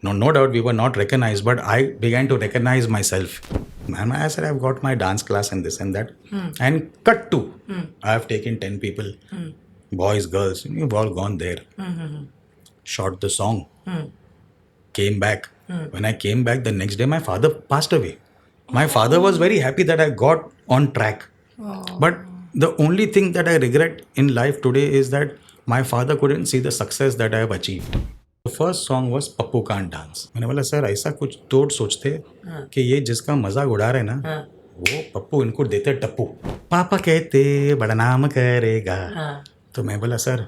No doubt we were not recognized, but I began to recognize myself. And I said, I've got my dance class and this and that. And cut to, I have taken 10 people, boys, girls, you've all gone there. Shot the song, came back. When I came back the next day, my father passed away. My father was very happy that I got on track. But the only thing that I regret in life today is that my father couldn't see the success that I have achieved. The first song was Pappu can't dance. मैंने बोला sir ऐसा कुछ तोड़ सोचते कि ये जिसका मजाक उड़ा रहे ना वो पप्पू इनको देते टप्पू. पापा कहते बड़ा नाम करेगा. तो मैं बोला सर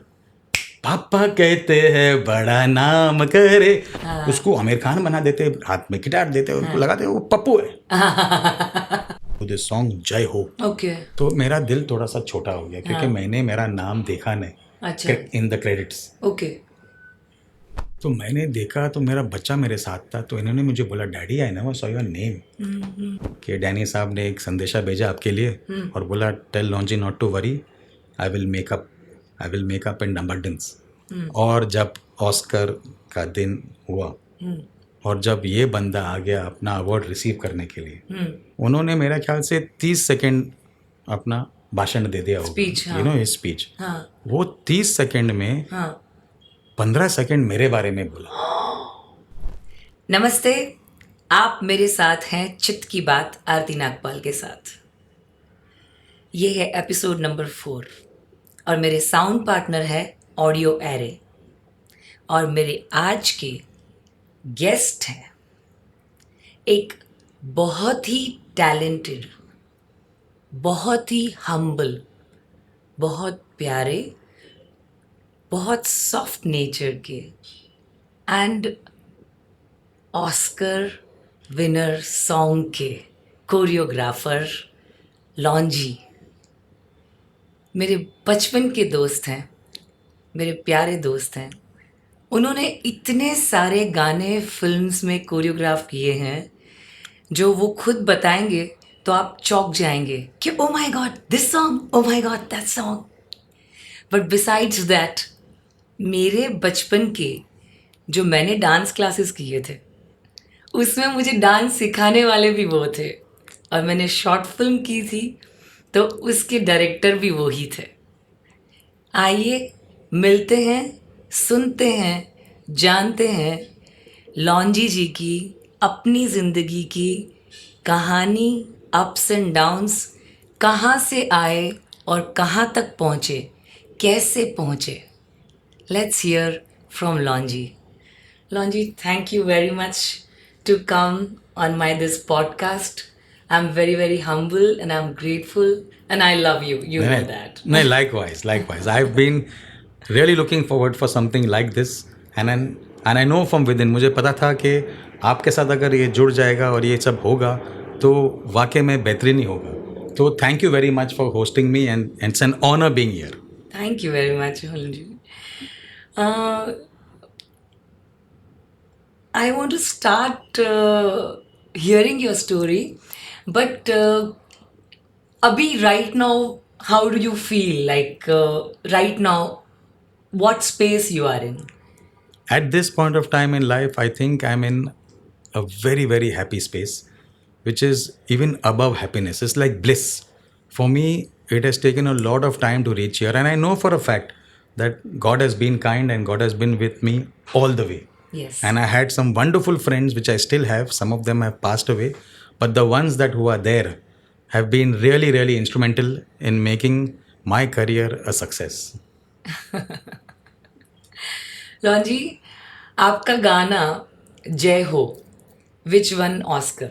पापा कहते हैं बड़ा नाम करे. उसको आमिर खान बना देते, हाथ में गिटार देते, उनको लगाते वो पप्पू है. दिस सॉन्ग जय हो. तो मेरा दिल थोड़ा सा छोटा हो गया क्योंकि मैंने मेरा नाम देखा नहीं इन द क्रेडिट्स. तो मैंने देखा तो मेरा बच्चा मेरे साथ था. तो इन्होंने मुझे बोला daddy I never saw your name. कि डैनी साहब ने एक संदेशा भेजा आपके लिए और बोला tell लॉन्जी not to worry, I will make up in abundance. और जब ऑस्कर का दिन हुआ और जब ये बंदा आ गया अपना अवार्ड रिसीव करने के लिए, उन्होंने मेरा ख्याल से 30 सेकेंड अपना भाषण दे दिया, स्पीच. वो 30 सेकेंड में 15 सेकंड मेरे बारे में बोला. नमस्ते, आप मेरे साथ हैं चित्त की बात आरती नागपाल के साथ. ये है एपिसोड नंबर 4 और मेरे साउंड पार्टनर है ऑडियो एरे. और मेरे आज के गेस्ट हैं एक बहुत ही टैलेंटेड, बहुत ही हम्बल, बहुत प्यारे, बहुत सॉफ्ट नेचर के एंड ऑस्कर विनर सॉन्ग के कोरियोग्राफर लॉन्जी. मेरे बचपन के दोस्त हैं, मेरे प्यारे दोस्त हैं. उन्होंने इतने सारे गाने फिल्म्स में कोरियोग्राफ किए हैं जो वो खुद बताएंगे तो आप चौंक जाएंगे कि oh my God this song, oh my God that song. But besides that मेरे बचपन के जो मैंने डांस क्लासेस किए थे उसमें मुझे डांस सिखाने वाले भी वो थे. और मैंने शॉर्ट फिल्म की थी तो उसके डायरेक्टर भी वो ही थे. आइए मिलते हैं, सुनते हैं, जानते हैं लॉन्जी जी की अपनी ज़िंदगी की कहानी, अप्स एंड डाउन्स, कहाँ से आए और कहाँ तक पहुँचे, कैसे पहुँचे. Let's hear from Longji. Longji, thank you very much to come on this podcast. I'm very, very humble and I'm grateful and I love you. You know that. No, likewise. I've been really looking forward for something like this. And I know from within, मुझे पता था कि आपके साथ अगर ये जुड़ जाएगा और ये सब होगा तो वाकई में बेहतरीन ही होगा. तो thank you very much for hosting me and it's an honor being here. Thank you very much, Longji. I want to start hearing your story, but abhi right now, how do you feel like right now? What space you are in? At this point of time in life, I think I'm in a very, very happy space, which is even above happiness. It's like bliss. For me, it has taken a lot of time to reach here, and I know for a fact that God has been kind and God has been with me all the way. Yes. And I had some wonderful friends, which I still have. Some of them have passed away. But the ones that who are there have been really, really instrumental in making my career a success. लॉन्जी, आपका गाना जय हो which one Oscar,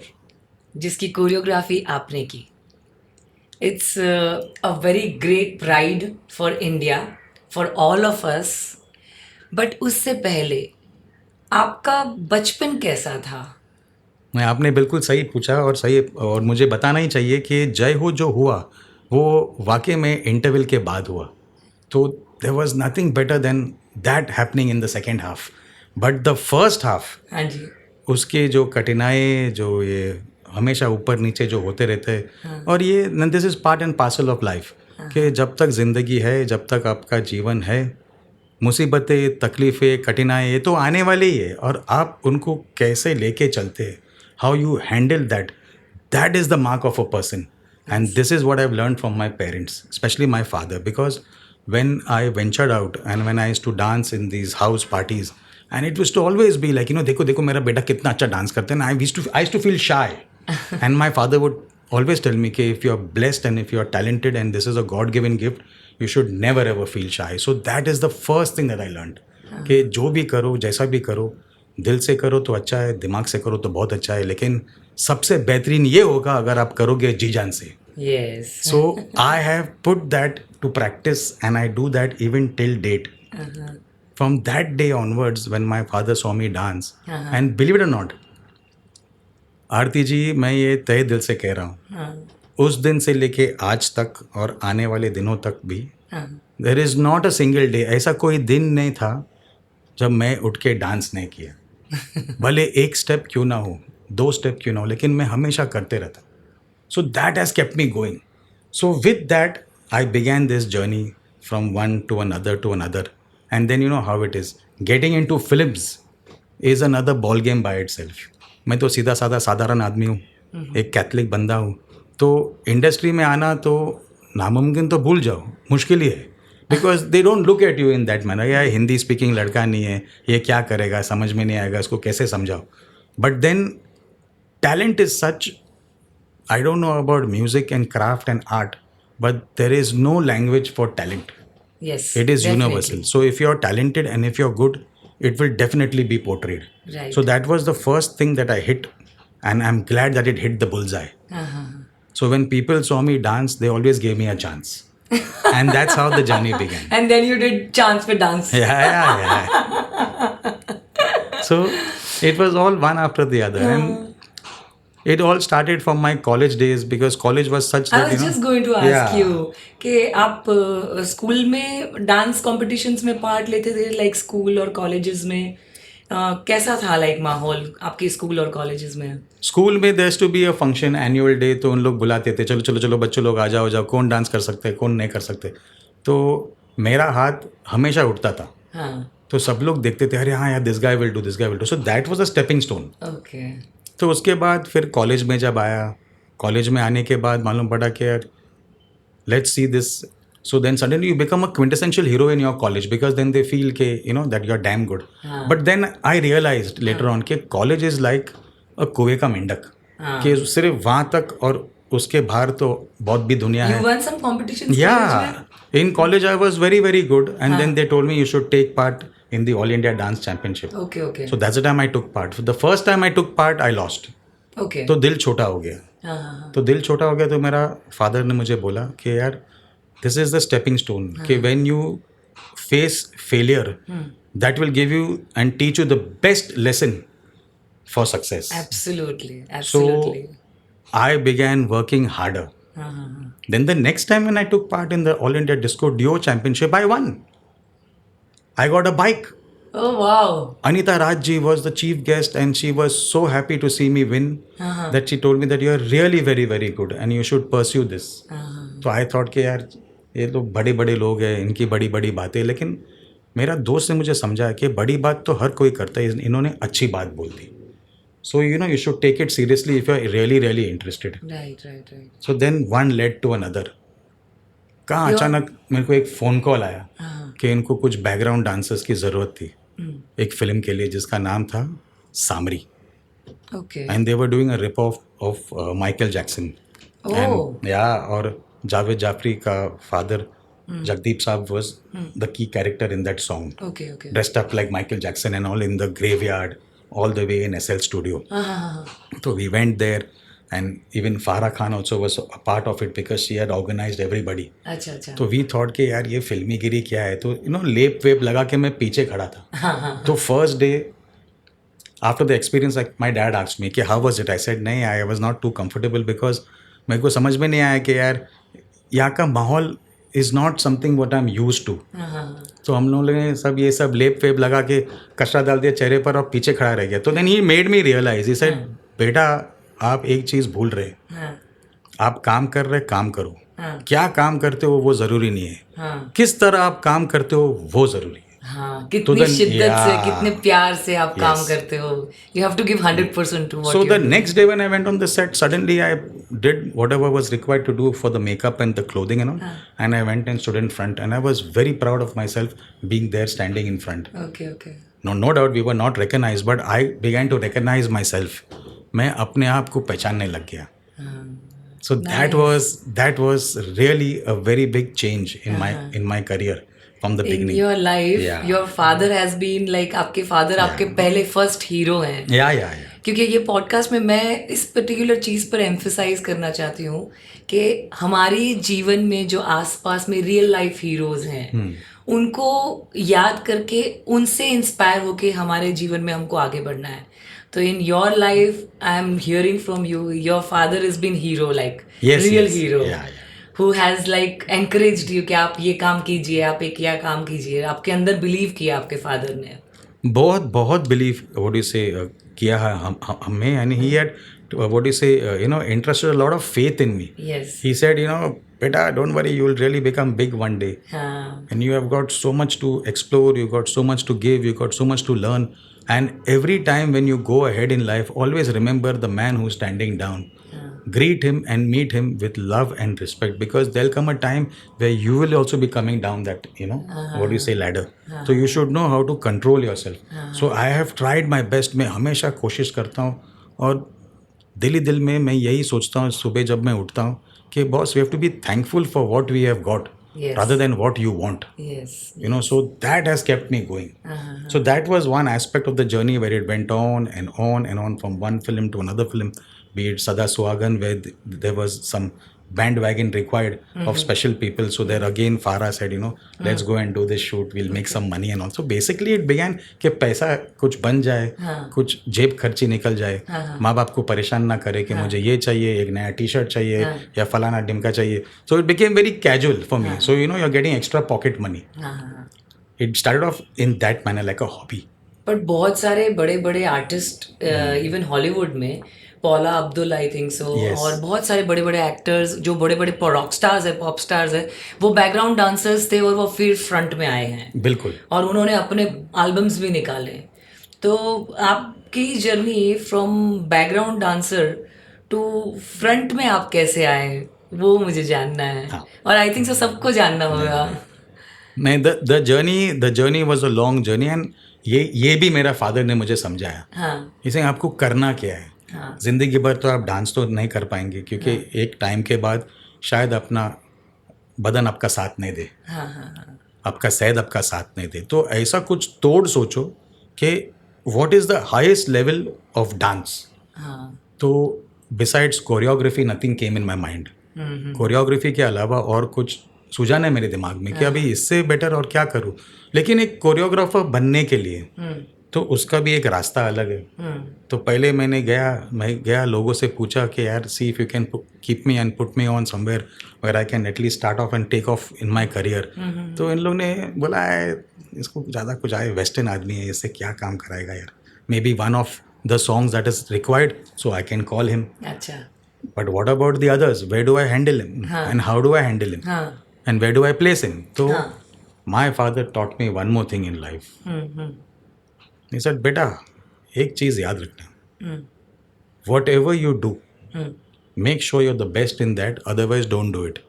जिसकी choreography आपने की, it's a very great pride for India, for all of us. But उससे पहले आपका बचपन कैसा था? मैं आपने बिल्कुल सही पूछा और मुझे बताना ही चाहिए कि जय हो जो हुआ वो वाकई में इंटरवल के बाद हुआ. तो there was nothing better than that happening in the second half. But the first half, हाँ जी, उसके जो कठिनाई, जो ये हमेशा ऊपर नीचे जो होते रहते हैं, और ये this is part and parcel of life कि जब तक ज़िंदगी है, जब तक आपका जीवन है, मुसीबतें, तकलीफ़ें, कठिनाई ये तो आने वाली ही है, और आप उनको कैसे लेके चलते हैं, how you handle that, that is the mark of a person. And this is what I've learned from my parents, especially my father, because when I ventured out and when I used to dance in these house parties, and it used to always be like, देखो देखो मेरा बेटा कितना अच्छा dance करते हैं, and I used to feel shy. And my father would always tell me कि if you are blessed and if you are talented and this is a God-given gift, you should never ever feel shy. So that is the first thing that I learned, कि जो भी करो, जैसा भी करो, दिल से करो तो अच्छा है, दिमाग से करो तो बहुत अच्छा है, लेकिन सबसे बेहतरीन ये होगा अगर आप करोगे जी जान से. Yes. So I have put that to practice, and I do that even till date. From that day onwards, when my father saw me dance, and believe it or not, आरती जी, मैं ये तहे दिल से कह रहा हूँ, उस दिन से लेके आज तक और आने वाले दिनों तक भी, there is not a single day, ऐसा कोई दिन नहीं था जब मैं उठ के डांस नहीं किया. भले एक स्टेप क्यों ना हो, 2 स्टेप क्यों ना हो, लेकिन मैं हमेशा करते रहता. So that has kept me going. So with that, I began this journey from one to another. And then you know how it is. Getting into films is another ball game by itself. मैं तो सीधा साधा साधारण आदमी हूँ, एक Catholic बंदा हूँ. तो इंडस्ट्री में आना तो नामुमकिन तो भूल जाओ, मुश्किल ही है. Because they don't look at you in that manner. यार हिंदी स्पीकिंग लड़का नहीं है, ये क्या करेगा, समझ में नहीं आएगा, इसको कैसे समझाओ. But then talent is such. I don't know about music and craft and art, but there is no language for talent. Yes. It is definitely. universal. So if you're talented and if you're good, it will definitely be portrayed. Right. So that was the first thing that I hit, and I'm glad that it hit the bullseye. So when people saw me dance, they always gave me a chance. And that's how the journey began. And then you did chance for dance. Yeah. So it was all one after the other. And it all started from my college days, because college was such I that, was you know, just going to ask yeah. you कि आप school में dance competitions में part लेते थे, like school और colleges में कैसा था लाइक माहौल आपके स्कूल और कॉलेजेस में? स्कूल में there to be a function, annual day, तो उन लोग बुलाते थे, चलो चलो चलो बच्चों लोग आ जाओ जाओ, कौन डांस कर सकते हैं, कौन नहीं कर सकते. तो मेरा हाथ हमेशा उठता था. हाँ. तो सब लोग देखते थे, अरे हाँ यार, this guy will do, this guy will do. So that was a stepping stone. Okay. तो उसके बाद फिर कॉलेज में जब आया, कॉलेज में आने के बाद मालूम पड़ा कि यार let's see this. So then suddenly you become a quintessential hero in your college, because then they feel के you know that you are damn good. But then I realized later on कि college is like a कुएं का मेंढक, कि सिर्फ वहाँ तक और उसके बाहर तो बहुत भी दुनिया है. You won some competitions? Yeah, in college I was very very good, and then they told me you should take part in the All India Dance Championship. Okay, okay. So that's the time I took part. The first time I took part, I lost. Okay. तो दिल छोटा हो गया. हाँ. तो दिल छोटा हो गया, तो मेरा फादर ने मुझे बोला कि यार this is the stepping stone, कि when you face failure, that will give you and teach you the best lesson for success. Absolutely, So absolutely. I began working harder. Then the next time when I took part in the All India Disco Duo Championship, I won. I got a bike. Oh wow. Anita Raj ji was the chief guest, and she was so happy to see me win that she told me that you are really very very good and you should pursue this. तो I thought कि यार ये तो बड़े बड़े लोग हैं, इनकी बड़ी बड़ी बातें. लेकिन मेरा दोस्त ने मुझे समझाया कि बड़ी बात तो हर कोई करता है, इन्होंने अच्छी बात बोल दी. So you know you should take it seriously if you are really really interested. Right. So then one led to another. कहाँ अचानक मेरे को एक फ़ोन कॉल आया कि इनको कुछ बैकग्राउंड डांसर्स की ज़रूरत थी एक फिल्म के लिए जिसका नाम था सामरी. Okay. And they were doing a rip off Michael Jackson. Oh. या और जावेद जाफरी का फादर जगदीप साहब was the key character in that song, Okay. Dressed up like Michael Jackson and all in the graveyard all the way in SL Studio. So we went there, and even Farah Khan also was a part of it because she had organized everybody. अच्छा. तो we thought कि यार ये फिल्मी गिरी क्या है, तो you know लेप वेप लगा के मैं पीछे खड़ा था. तो first day after the experience my dad asked me कि how was it? I said नहीं, I was not too comfortable because मेरे को समझ में नहीं आया कि यार यहाँ का माहौल is not something what I am used to. तो हम लोगों ने सब ये सब लेप वेप लगा के कचरा डाल दिया चेहरे पर और पीछे खड़ा रह गया. तो then he made me realise, he said बेटा आप एक चीज़ भूल रहे, आप काम कर रहे, काम करो. क्या काम करते हो वो ज़रूरी नहीं है, किस तरह आप काम करते हो वो ज़रूरी है. हाँ, तो कितनी then, शिद्दत से, yeah, कितने प्यार से आप काम yes. करते हो. You have to give 100% to what So you're the doing. next day when I went on the set, suddenly I did whatever was required to do for the makeup and the clothing and all, and I went and stood in front, and I was very proud of myself being there standing in front. Okay. No doubt we were not recognized, but I began to recognize myself. मैं अपने आप को पहचानने लग गया. So that was really a very big change in my career from the In beginning. your life, Yeah. your father has been like आपके father आपके पहले first hero हैं. Yeah. क्योंकि ये पॉडकास्ट में मैं इस पर्टिकुलर चीज़ पर एम्फेसाइज करना चाहती हूँ कि हमारी जीवन में जो आसपास में रियल लाइफ हीरोज़ हैं उनको याद करके उनसे इंस्पायर होके हमारे जीवन में हमको आगे बढ़ना है. तो in your life I am hearing from you, your father is been hero, like real hero who has like encouraged you कि आप ये काम कीजिए, आप एक यह काम कीजिए. आपके अंदर बिलीव किया आपके फादर ने. बहुत बिलीव व्हाट यू से किया है हमें, and he had what you say interested a lot of faith in me. He said beta, don't worry, you will really become big one day. And you have got so much to explore, you got so much to give, you got so much to learn. And every time when you go ahead in life, always remember the man who's standing down. Greet him and meet him with love and respect, because there'll come a time where you will also be coming down that, what you say, ladder. So you should know how to control yourself. So I have tried my best. मैं हमेशा कोशिश करता हूँ और दिल ही दिल में मैं यही सोचता हूँ सुबह जब मैं उठता हूँ कि boss, we have to be thankful for what we have got rather than what you want. So that has kept me going. So that was one aspect of the journey where it went on and on and on from one film to another film, be it Sada Suhagan, where there was some bandwagon required of special people. So there again Farah said, let's go and do this shoot, we'll make some money and all. So basically it began कि पैसा कुछ बन जाए, कुछ जेब खर्ची निकल जाए, माँ बाप को परेशान ना करे कि मुझे ये चाहिए, एक नया टी शर्ट चाहिए या फलाना डिमका चाहिए. So it became very casual for me. So you're getting extra pocket money. It started off in that manner, like a hobby. But बहुत सारे बड़े बड़े आर्टिस्ट इवन हॉलीवुड में, पॉला अब्दुल आई थिंक सो, और बहुत सारे बड़े बड़े एक्टर्स जो बड़े बड़े रॉक स्टार्स है, पॉप स्टार्स है, वो बैकग्राउंड डांसर्स थे और वो फिर फ्रंट में आए हैं. बिल्कुल. और उन्होंने अपने एल्बम्स भी निकाले. तो आपकी journey from background dancer to front में आप कैसे आए, वो मुझे जानना है. और आई थिंक सो सबको जानना होगा. नहीं, the journey was a long journey, and ये भी मेरा फादर ने मुझे समझाया. इसे आपको करना क्या है. जिंदगी भर तो आप डांस तो नहीं कर पाएंगे, क्योंकि एक टाइम के बाद शायद अपना बदन आपका साथ नहीं दे, आपका सेहत आपका साथ नहीं दे. तो ऐसा कुछ तोड़ सोचो कि what is the highest level of dance. तो besides choreography nothing came in my mind. Choreography के अलावा और कुछ सूझा नहीं मेरे दिमाग में कि अभी इससे बेटर और क्या करूँ. लेकिन एक कोरियोग्राफर बनने के लिए तो उसका भी एक रास्ता अलग है. तो पहले मैं गया लोगों से पूछा कि यार, see if you can keep me and put me on somewhere where I can at least start off and take off in my career. तो इन लोग ने बोला है इसको ज़्यादा कुछ आए, वेस्टर्न आदमी है, इससे क्या काम कराएगा यार. Maybe one of the songs that is required, so I can call him. अच्छा. But what about the others, where do I handle him and how do I handle him and where do I place him. तो my father taught me one more thing in life. He said, बेटा एक चीज़ याद रखना, whatever you do, make sure you're the best in that, otherwise don't do it.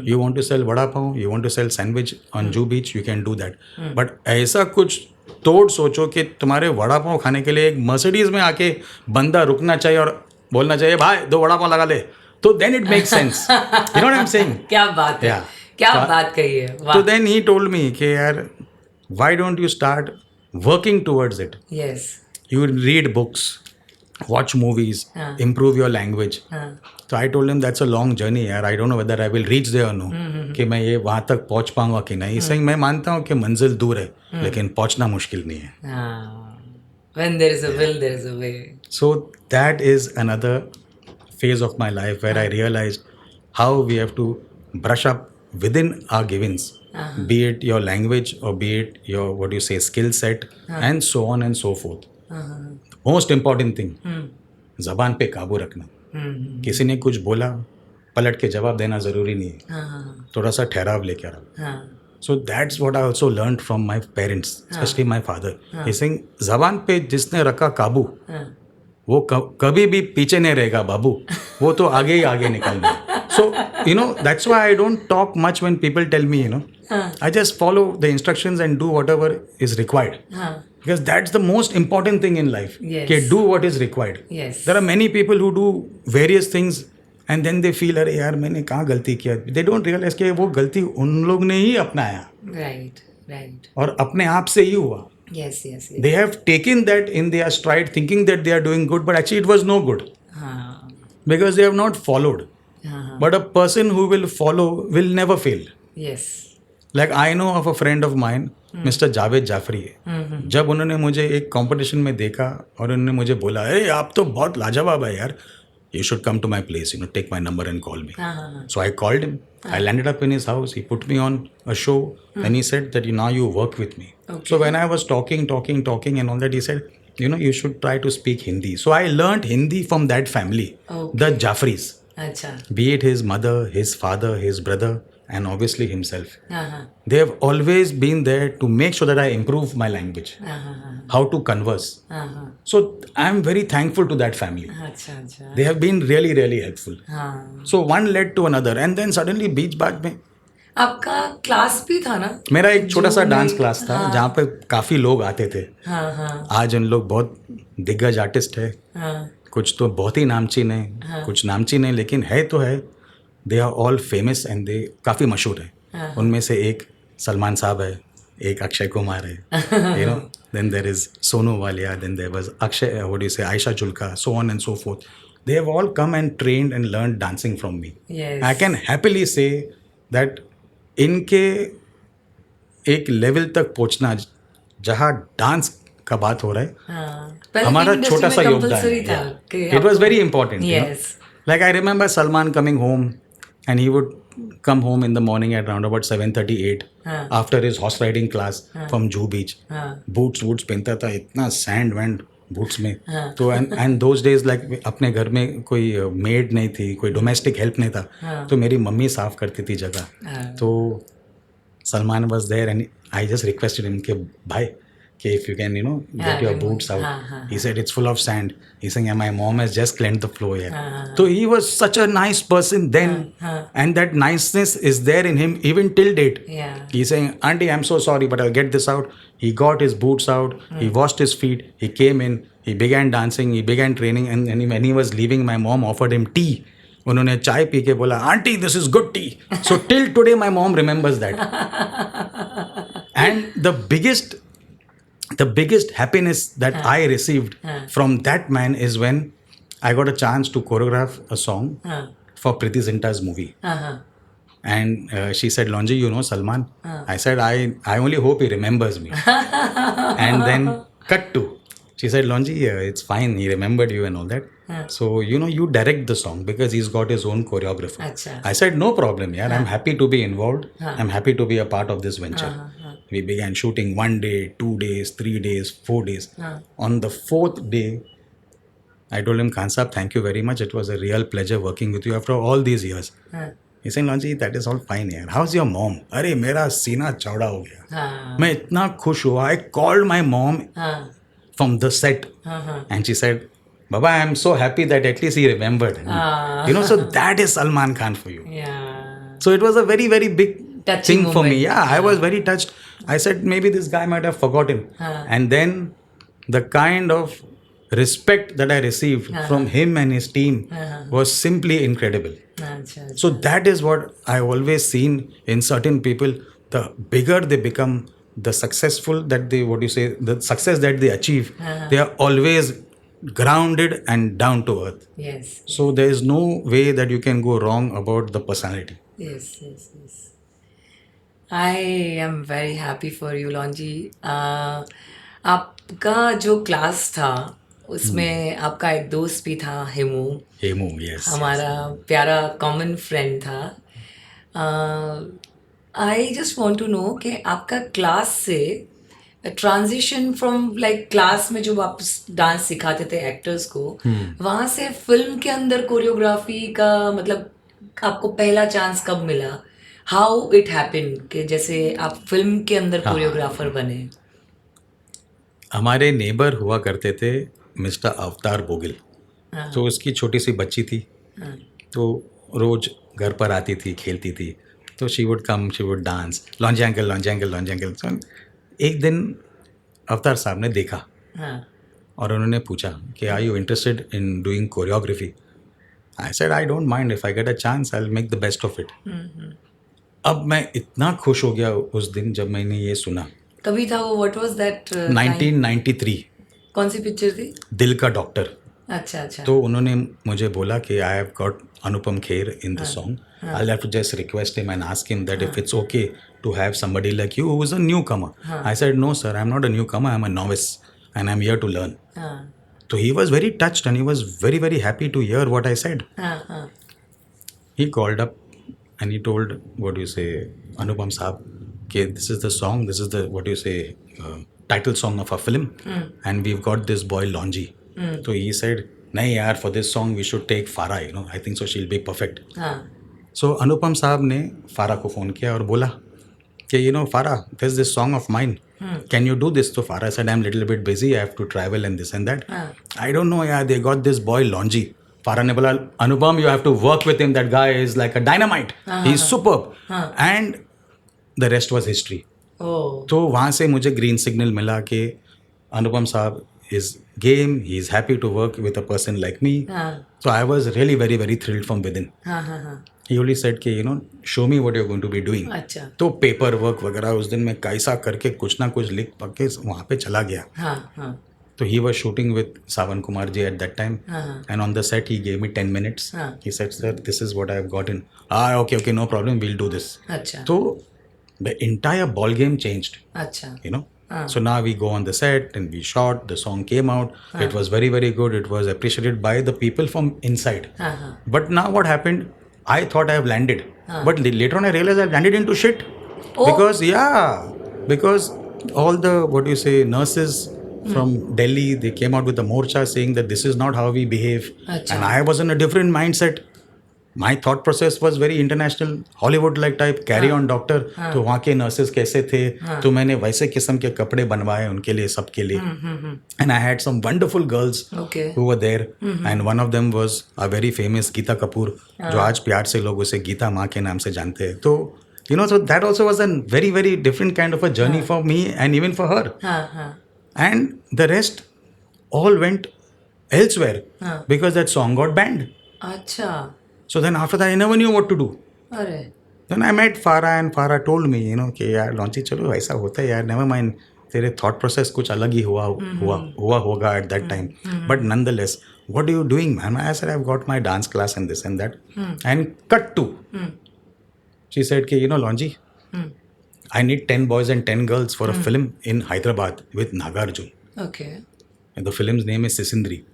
You want to sell vada pav, you want to sell sandwich on Juhu Beach, you can do that. But ऐसा कुछ तोड़ सोचो कि तुम्हारे वड़ा पाव खाने के लिए एक मर्सिडीज में आके बंदा रुकना चाहिए और बोलना चाहिए भाई 2 वड़ा पाव लगा ले, तो then it makes sense. You know what I'm saying? क्या बात है, क्या बात कही है. तो then he told me कि यार, why don't you start working towards it. Yes. You read books, watch movies, improve your language. So I told him that's a long journey यार. I don't know whether I will reach there or no. कि मैं ये वहाँ तक पहुँच पाऊँगा कि नहीं. इसलिए मैं मानता हूँ कि मंजिल दूर है, लेकिन पहुँचना मुश्किल नहीं है. When there is a will, there is a way. So that is another phase of my life where I realized how we have to brush up within our givens. Be it your language or be it your what you say skill set and so on and so forth. The most important thing, ज़बान पे काबू रखना. किसी ने कुछ बोला, पलट के जवाब देना ज़रूरी नहीं है. थोड़ा सा ठहराव लेके आओ. So that's what I also learned from my parents, especially my father. He's saying, जबान पे जिसने रखा काबू वो कभी भी पीछे नहीं रहेगा बाबू, वो तो आगे ही आगे निकलना. So that's why I don't talk much when people tell me, I just follow the instructions and do whatever is required. Because that's the most important thing in life. Yes. कि do what is required. Yes. There are many people who do various things and then they feel अरे यार मैंने कहाँ गलती किया. They don't realize कि वो गलती उन लोग ने ही अपनाया Right. और अपने आप से ही हुआ. Yes. They have taken that in their stride thinking that they are doing good, but actually it was no good हाँ. because they have not followed. हाँ. But a person who will follow will never fail. Yes. Like I know of a friend of mine, Mr. Javed Jafri है. जब उन्होंने मुझे एक competition में देखा और उन्होंने मुझे बोला अरे आप तो बहुत लाजवाब है यार, you should come to my place, take my number and call me. So I called him. I landed up in his house. He put me on a show and he said that now you work with me. Okay. So when I was talking and all that, he said, you should try to speak Hindi. So I learned Hindi from that family, Okay. the Jafris. अच्छा. Be it his mother, his father, his brother, and obviously himself. हाँ. They have always been there to make sure that I improve my language, हाँ. how to converse. So I'm very thankful to that family. अच्छा. They have been really, really helpful. हाँ. So one led to another and then suddenly बीच बाग में आपका class भी था ना? मेरा एक छोटा सा डांस क्लास था जहाँ पे काफ़ी लोग आते थे. हाँ. आज उन लोग बहुत दिग्गज आर्टिस्ट है. हाँ. कुछ तो बहुत ही नामचीन है, कुछ नामचीन है, लेकिन है तो है. They are all famous and they काफ़ी मशहूर है. उनमें से एक सलमान साहब है, एक अक्षय कुमार है, then there is Sonu Walia, then there was Akshay, Aisha Julka, so on and so forth. They have all come and trained and learned dancing from me. Yes. I can happily say that इनके एक level तक पहुंचना जहाँ dance का बात हो रहा है, हमारा छोटा सा योगदान है. It was very important. Yes. Like I remember Salman coming home and he would come home in the morning at around about 7:38 after his horse riding class from Juhu Beach. Boots पहनता था, इतना sand went boots में. तो and those days like अपने घर में कोई maid नहीं थी, कोई domestic help नहीं था, तो मेरी मम्मी साफ करती थी जगह. तो Salman was there and I just requested him कि भाई कि if you can get your boots out. He said it's full of sand. He's saying my mom has just cleaned the floor here. So he was such a nice person then and that niceness is there in him even till date. He's saying auntie I'm so sorry but I'll get this out. He got his boots out, he washed his feet, he came in, he began dancing, he began training and when he was leaving my mom offered him tea. उन्होंने चाय P के बोला aunty this is good T. So till today my mom remembers that. And the biggest happiness that I received from that man is when I got a chance to choreograph a song for Preeti Zinta's movie. And she said, Lonji, you know Salman? I said, I only hope he remembers me. And then cut to. She said, Lonji, it's fine. He remembered you and all that. So, you direct the song because he's got his own choreographer. Achha. I said, no problem, yaar. I'm happy to be involved. I'm happy to be a part of this venture. We began shooting 1 day, 2 days, 3 days, 4 days. On the 4th day, I told him, Khan Saab, thank you very much. It was a real pleasure working with you after all these years. He said, Lonji, that is all fine, yaar. How's your mom? अरे मेरा सीना चौड़ा हो गया. मैं इतना खुश हुआ. I called my mom from the set. And she said, Baba, I am so happy that at least he remembered. So that is Salman Khan for you. So it was a very, very big touching thing for me. moment. I was very touched. I said, maybe this guy might have forgotten. And then the kind of respect that I received from him and his team was simply incredible. So that is what I always seen in certain people. The bigger they become, the successful that they, the success that they achieve, they are always grounded and down to earth. Yes. So there is no way that you can go wrong about the personality. Yes. I am very happy for you, Lonji. आपका जो class था उसमें आपका एक दोस्त भी था, Hemu, yes. हमारा प्यारा कॉमन फ्रेंड था. I just want to know कि आपका क्लास से ट्रांजिशन फ्रॉम लाइक क्लास में जो वापस डांस सिखाते थे एक्टर्स को, वहाँ से फिल्म के अंदर कोरियोग्राफी का मतलब आपको पहला चांस कब मिला? हाउ इट हैपन कि जैसे आप फिल्म के अंदर हाँ। कोरियोग्राफर बने? हमारे नेबर हुआ करते थे मिस्टर अवतार बोगिल। हाँ तो उसकी छोटी सी बच्ची थी, हाँ तो रोज घर पर आती थी, खेलती थी। तो she would come, she would dance, लॉन्जी uncle, लॉन्जी uncle, लॉन्जी uncle. So, एक दिन अवतार साहब ने देखा हाँ और उन्होंने पूछा कि are you interested in doing choreography? I said I don't mind, if I get a chance I will make the best of it. अब मैं इतना खुश हो गया उस दिन जब मैंने ये सुना। कभी था वो? What was that? 1993, कौन सी पिक्चर थी? दिल का डॉक्टर। अच्छा अच्छा। तो उन्होंने मुझे बोला कि I have got Anupam Kher in the song, I have to just request him and ask him that if it's okay to have somebody like you who is a newcomer. I said no sir, I am not a newcomer, I am a novice and I am here to learn. हाँ So he was very touched and he was very, very happy to hear what I said. हाँ हाँ He called up and he told, what do you say, Anupam Saab, okay, this is the song, this is the, what do you say, title song of our film, and we've got this boy Longy. So he said, nahi yaar, for this song we should take Farah, you know, I think so she'll be perfect. हाँ So Anupam Saab ने Farah को phone किया और बोला कि you know Farah, there's this song of mine. Can you do this? So Farah said, I'm a little bit busy. I have to travel and this and that. I don't know, yeah. They got this boy Longy. Farah ने बोला, Anupam, you have to work with him. That guy is like a dynamite. He's superb. And the rest was history. ओह तो वहाँ से मुझे green signal मिला कि अनुपम साहब is game. He is happy to work with a person like me. हाँ So I was really very, very thrilled from within. हाँ हाँ हाँ He only said कि you know, show me what you're going to be doing. अच्छा तो paper work वगैरह उस दिन मैं कैसा करके कुछ ना कुछ लिख पके वहाँ पे चला गया. हाँ हाँ तो he was shooting with Savan Kumar ji at that time. हाँ And on the set he gave me 10 minutes. हाँ. He said, sir, this is what I've gotten. Okay, no problem, we'll do this. अच्छा So the entire ball game changed, अच्छा you know. So now we go on the set and we shot, the song came out. It was very, very good. It was appreciated by the people from inside. हाँ हाँ But now what happened? I thought I have landed. But later on I realized I've landed into shit. Because all the, what do you say, nurses from Delhi, they came out with the morcha saying that this is not how we behave. Achha. And I was in a different mindset. My thought process was very international, Hollywood like type, carry on doctor. तो वहाँ के nurses कैसे थे, तो मैंने वैसे किस्म के कपड़े बनवाए उनके लिए, सबके लिए. And I had some wonderful girls Okay. who were there. And one of them was a very famous Geeta Kapoor, जो आज प्यार से लोग उसे गीता माँ के नाम से जानते हैं. तो you know, so that also was a very, very different kind of a journey for me and even for her. हाँ हाँ And the rest all went elsewhere because that song got banned. अच्छा So then after that I never knew what to do. अरे Then I met Farah and Farah told me, you know, कि यार Launchy चलो ऐसा होता है यार, never mind, तेरे thought process कुछ अलग ही हुआ होगा at that time. But nonetheless, what are you doing, man? I said, I've got my dance class and this and that. And cut to. She said, कि, you know, Lonji, I need 10 boys and 10 girls for a film in Hyderabad with Nagarjun. Okay And the film's name is Sisindri.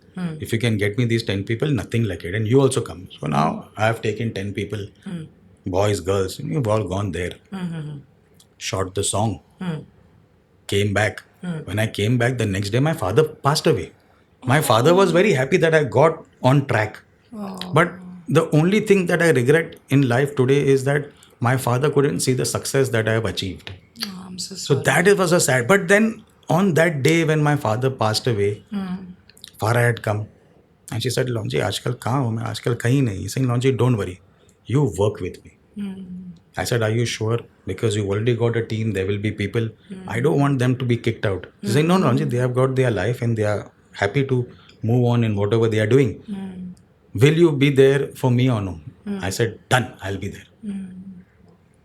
If you can get me these 10 people, nothing like it. And you also come. So now I have taken 10 people, boys, girls, you've all gone there. Shot the song, came back. When I came back the next day, my father passed away. My father was very happy that I got on track. But the only thing that I regret in life today is that my father couldn't see the success that I have achieved. I'm so So sorry. that was a sad. But then on that day when my father passed away, Farah had come and she said, Lonji, आजकल कहाँ हूँ मैं? आजकल कहीं नहीं. He said, Lonji, don't worry. You work with me. I said, are you sure? Because you've already got a team. There will be people. I don't want them to be kicked out. He said, no, Lonji, they have got their life and they are happy to move on in whatever they are doing. Will you be there for me or no? I said, done. I'll be there.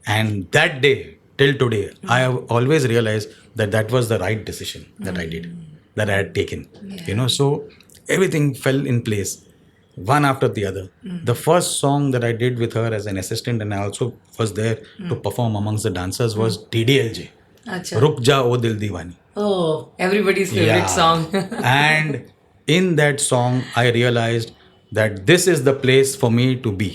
And that day, till today, I have always realized that that was the right decision that I did, that I had taken. You know, so everything fell in place, one after the other. The first song that I did with her as an assistant, and I also was there to perform amongst the dancers, was DDLJ. अच्छा Ruk Ja O Dil Diwani. oh everybody's favorite song. And in that song, I realized that this is the place for me to be.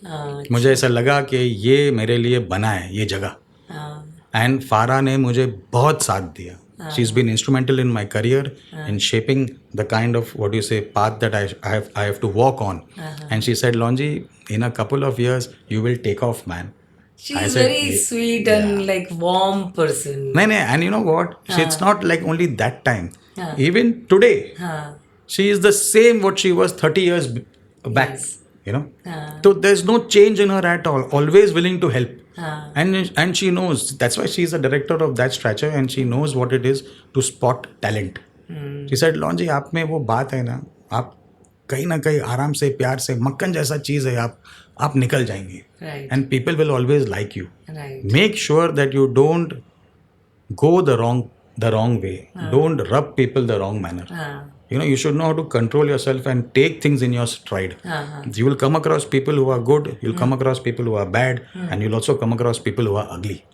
हाँ मुझे ऐसा लगा कि ये मेरे लिए बना है ये जगह. हाँ एंड फारा ने मुझे बहुत साथ दिया. She is been instrumental in my career in shaping the kind of what you say path that I have to walk on. And she said, Longi, in a couple of years you will take off, man. She I is said, very sweet yeah. and like warm person. No, no, and you know what? It's not like only that time. हाँ. Even today, हाँ. she is the same what she was 30 years back. Yes. You know? हाँ. So there's no change in her at all. Always willing to help. हाँ. And she knows. That's why she's a director of that stature and she knows what it is to spot talent. She said, लॉन्जी आप में वो बात है ना, आप कहीं ना कहीं आराम से प्यार से मक्खन जैसा चीज़ है, आप निकल जाएंगे. Right. And people will always like you. Right. Make sure that you don't go the wrong way. Don't rub people the wrong manner. हाँ. You know, you should know how to control yourself and take things in your stride. हाँ. You will come across people who are good, you'll come across people who are bad, and you'll also come across people who are ugly.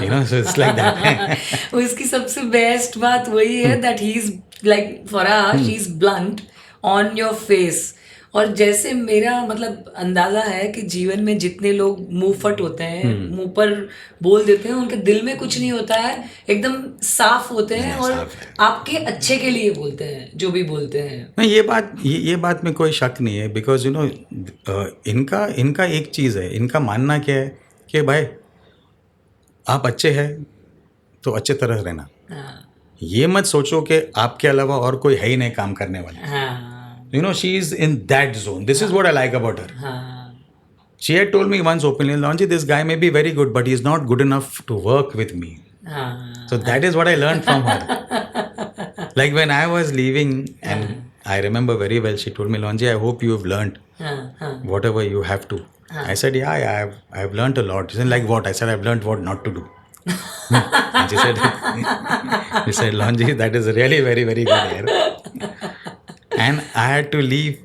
You know, so it's like that. उसकी सबसे best बात वही है that he is like Farah, she is blunt on your face. और जैसे मेरा मतलब अंदाजा है कि जीवन में जितने लोग मुंह फट होते हैं, मुंह पर बोल देते हैं, उनके दिल में कुछ नहीं होता है, एकदम साफ होते हैं और आपके अच्छे के लिए बोलते हैं जो भी बोलते हैं. नहीं, ये बात में कोई शक नहीं है, बिकॉज यू नो इनका एक चीज़ है, इनका मानना क्या है कि भाई आप अच्छे हैं तो अच्छे तरह रहना. हाँ. ये मत सोचो कि आपके अलावा और कोई है ही नहीं काम करने वाला. हाँ. You know, she is in that zone. This is what I like about her. हाँ. She had told me once openly, Lonji, this guy may be very good, but he's not good enough to work with me. हाँ. So that is what I learned from her. Like when I was leaving, and I remember very well, she told me, Lonji, I hope you have learned हाँ. whatever you have to. I said, yeah, I've learned a lot. She said, like what? I said, I've learned what not to do. And she said, Lonji, that is really very, very good here. And I had to leave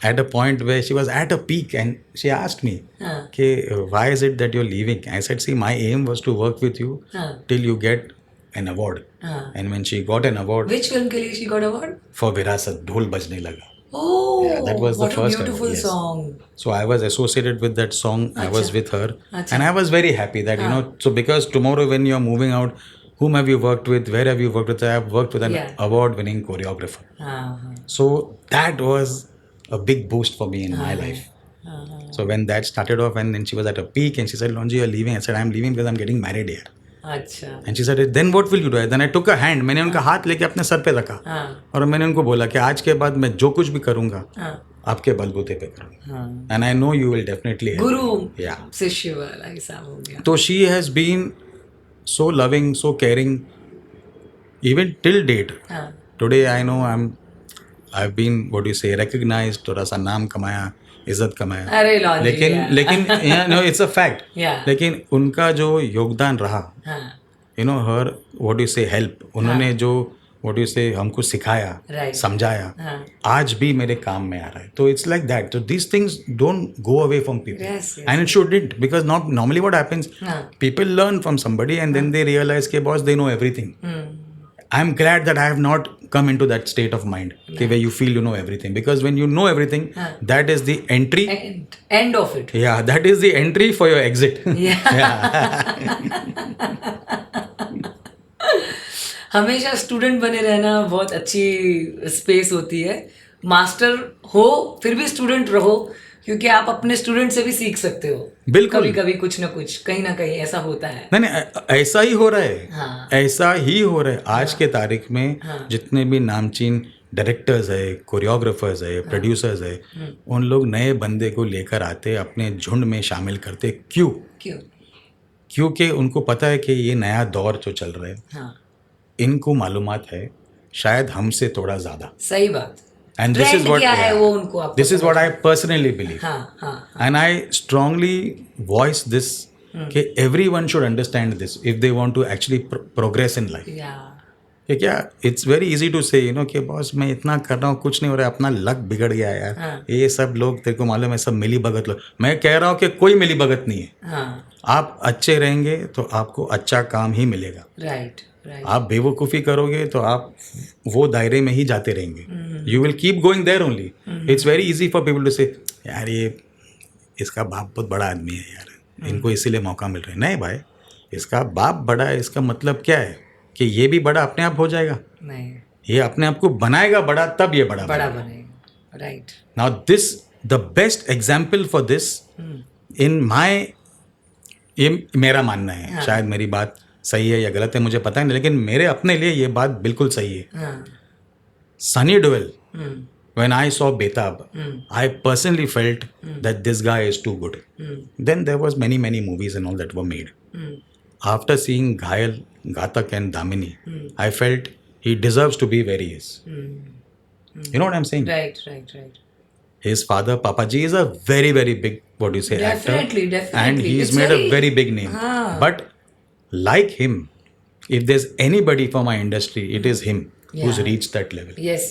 at a point where she was at a peak and she asked me, okay, why is it that you're leaving? I said, see, my aim was to work with you till you get an award. And when she got an award. Which film के लिए she got award? For Virasat, ढोल बजने लगा. Oh, yeah, that was the what first a beautiful award, yes. song. So I was associated with that song. I was with her. Achha. And I was very happy that, you know, so because tomorrow when you're moving out, whom have you worked with? Where have you worked with? I have worked with an award-winning choreographer. So that was a big boost for me in my life. So when that started off and then she was at a peak and she said, Lonji, you're leaving. I said, I'm leaving because I'm getting married here. अच्छा. And she said, then what will you do? Then I took her hand. मैंने उनका हाथ लेके अपने sir पे रखा. और मैंने उनको बोला कि आज के बाद मैं जो कुछ भी करूँगा आपके बलबूते पे करूँगा. And I know you will definitely help. गुरु शिष्य वाला हिसाब हो गया. तो she has been so loving, so caring, even till date. Today I know I've been, what do you say, recognized, थोड़ा सा नाम कमाया, इज्जत कमाया. अरे लॉन्जी. लेकिन yeah, no, it's a fact. Yeah. लेकिन उनका जो योगदान रहा, you know, her, what do you say, help, उन्होंने जो, what do you say, हमको सिखाया, समझाया, आज भी मेरे काम में आ रहा है. तो it's like that. So these things don't go away from people. Yes. And it shouldn't, because normally what happens, people learn from somebody and then they realize कि boss, they know everything. I'm glad that I have not come into that state of mind where you feel you know everything, because when you know everything, that is the entry. End of it. Yeah, that is the entry for your exit. हमेशा student बने रहना बहुत अच्छी space होती है. Master हो फिर भी स्टूडेंट रहो, क्योंकि आप अपने स्टूडेंट से भी सीख सकते हो. बिल्कुल. कभी कभी कुछ ना कुछ कहीं ना कहीं ऐसा होता है. नहीं, ऐसा ही हो रहा है. ऐसा ही हो रहा है आज के तारीख में. जितने भी नामचीन डायरेक्टर्स है, कोरियोग्राफर्स है, प्रोड्यूसर्स है, उन लोग नए बंदे को लेकर आते, अपने झुंड में शामिल करते. क्योंकि उनको पता है कि ये नया दौर जो चल रहा है, इनको मालूमात है शायद हमसे थोड़ा ज्यादा. सही बात. And this is what this is what I personally believe. And I strongly voice this कि everyone should understand this if they want to actually progress in life. कि क्या it's very easy to say, you know, कि boss मैं इतना कर रहा हूँ, कुछ नहीं हो रहा है, अपना लक बिगड़ गया है यार. ये सब लोग तेरे को मालूम है, सब मिली भगत लोग. मैं कह रहा हूँ कि कोई मिली भगत नहीं है. आप अच्छे रहेंगे तो आपको अच्छा काम ही मिलेगा. राइट. आप बेवकूफ़ी करोगे तो आप वो दायरे में ही जाते रहेंगे. You will keep going there only. It's very easy for people to say यार ये इसका बाप बहुत बड़ा आदमी है यार, इनको इसीलिए मौका मिल रहा है. नहीं भाई, इसका बाप बड़ा है, इसका मतलब क्या है कि ये भी बड़ा अपने आप हो जाएगा? नहीं, ये अपने आप को बनाएगा बड़ा, तब ये बड़ा बनेगा. Right. Now this the best example for this in my ये मेरा मानना है, हाँ. शायद मेरी बात सही है या गलत है मुझे पता नहीं, लेकिन मेरे अपने लिए ये बात बिल्कुल सही है. हाँ. सनी देओल, हम्म. when I saw Betab, I personally felt that this guy is too good. Then there was many movies and all that were made. After seeing Ghayal, Ghatak and Damini, I felt he deserves to be where he is. You know what I'm saying? Right. His father, Papaji, is a very big, what do you say, Definitely. actor. And he's It's made very- a very big name. हाँ. But like him, if there's anybody from our industry, it is him who's Yeah. reached that level. Yes.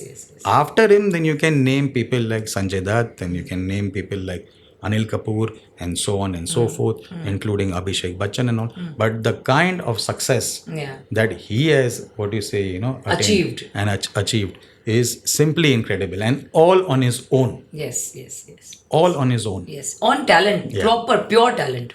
After him, then you can name people like Sanjay Dutt, and you can name people like Anil Kapoor, and so on and so forth, including Abhishek Bachchan and all. But the kind of success Yeah. that he has, what do you say, attained Achieved. and achieved is simply incredible, and all on his own. Yes. All on his own. Yes. On talent, Yeah. proper, pure talent.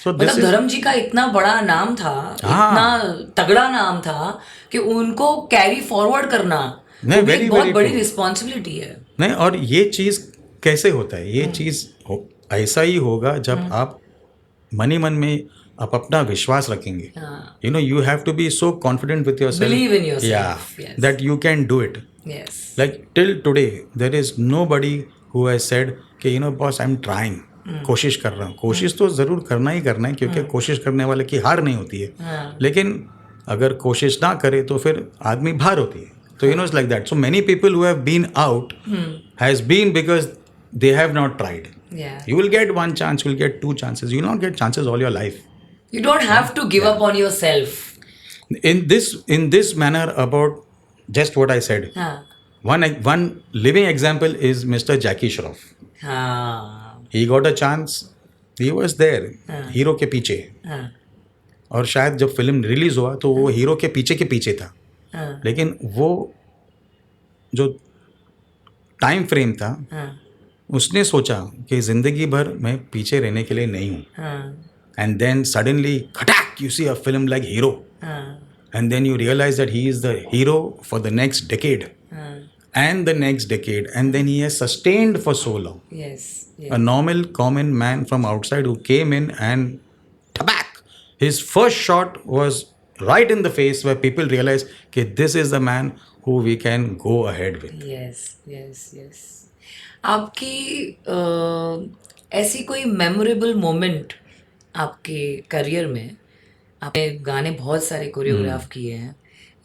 So this मतलब is धर्म जी का इतना बड़ा नाम था, हाँ. इतना तगड़ा नाम था कि उनको कैरी फॉरवर्ड करना नहीं, वो भी very, एक बहुत very बड़ी true. रिस्पॉन्सिबिलिटी है. नहीं, और ये चीज कैसे होता है, ये चीज ऐसा ही होगा जब आप मन में आप अपना विश्वास रखेंगे. हाँ. You have to be so confident with yourself. Believe in yourself. Yeah. Yes. That you can do it. Yes. Like till today, there is nobody who has said कि boss, I'm trying. कोशिश कर रहा हूँ. कोशिश तो ज़रूर करना ही करना है, क्योंकि कोशिश करने वाले की हार नहीं होती है. हाँ. लेकिन अगर कोशिश ना करे तो फिर आदमी बाहर होती है. तो it's like that. So many people who have been out has been because they have not tried. Yeah. You will get one chance, you will get two chances. You will not get chances all your life. You don't have to give up on yourself. In this manner about just what I said. हाँ. One living example is Mr. Jackie Shroff. हाँ. He got a chance. He was there. Hero के पीछे. हाँ. और शायद जब film release हुआ तो वो हीरो के पीछे था. हाँ. लेकिन वो जो टाइम फ्रेम था, उसने सोचा कि जिंदगी भर मैं पीछे रहने के लिए नहीं हूँ. हाँ. And then suddenly, khatak, you see a film like Hero. हाँ. And then you realize that he is the hero for the next decade. हाँ. And the next decade. And then he has sustained for so long. Yes. A normal, common man from outside who came in and tabak. His first shot was right in the face where people realized that this is the man who we can go ahead with. Yes. आपकी ऐसी कोई memorable moment आपके career में, आपने गाने बहुत सारे choreograph किए हैं.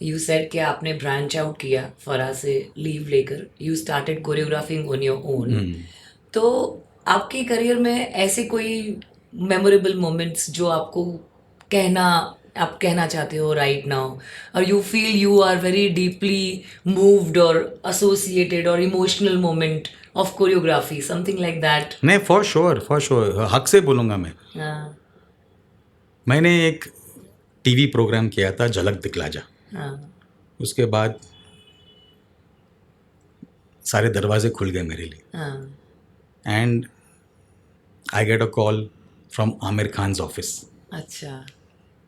यू सेड कि आपने ब्रांच आउट किया फराह से लीव लेकर, you started choreographing on your own. तो आपके करियर में ऐसे कोई मेमोरेबल मोमेंट्स जो आपको आप कहना चाहते हो राइट नाउ, और you feel you are very deeply moved और एसोसिएटेड और emotional moment of choreography, something like that? नहीं, फॉर श्योर हक से बोलूँगा मैं. हाँ. मैंने एक टीवी प्रोग्राम किया था, झलक दिखला जा. हाँ. उसके बाद सारे दरवाजे खुल गए मेरे लिए. हाँ. And I get a call from Amir Khan's office. अच्छा.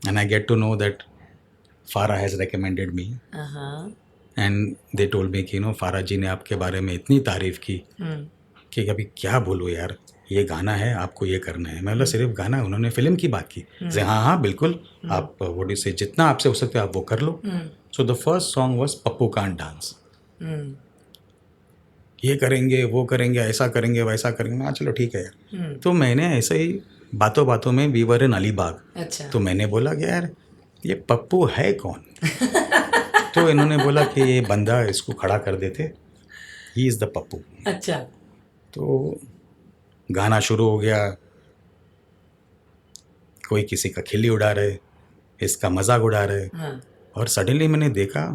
And I get to know that Farah has recommended me. हाँ. And they told me कि फारा जी ने आपके बारे में इतनी तारीफ की कि अभी क्या बोलो यार, ये गाना है, आपको ये करना है. मैं बोला सिर्फ गाना? उन्होंने फिल्म की बात की. हाँ बिल्कुल, आप वो से जितना आपसे हो सकता है आप वो कर लो. So the first song was Pappu can't dance. ये करेंगे, वो करेंगे, ऐसा करेंगे, वैसा करेंगे. हाँ चलो ठीक है यार. तो मैंने ऐसे ही बातों में वी वर इन अलीबाग. अच्छा. तो मैंने बोला कि यार ये पप्पू है कौन? तो इन्होंने बोला कि ये बंदा, इसको खड़ा कर देते, ही इज़ द पप्पू. अच्छा. तो गाना शुरू हो गया. कोई किसी का खिल्ली उड़ा रहे, इसका मजाक उड़ा रहे. हाँ. और सडनली मैंने देखा,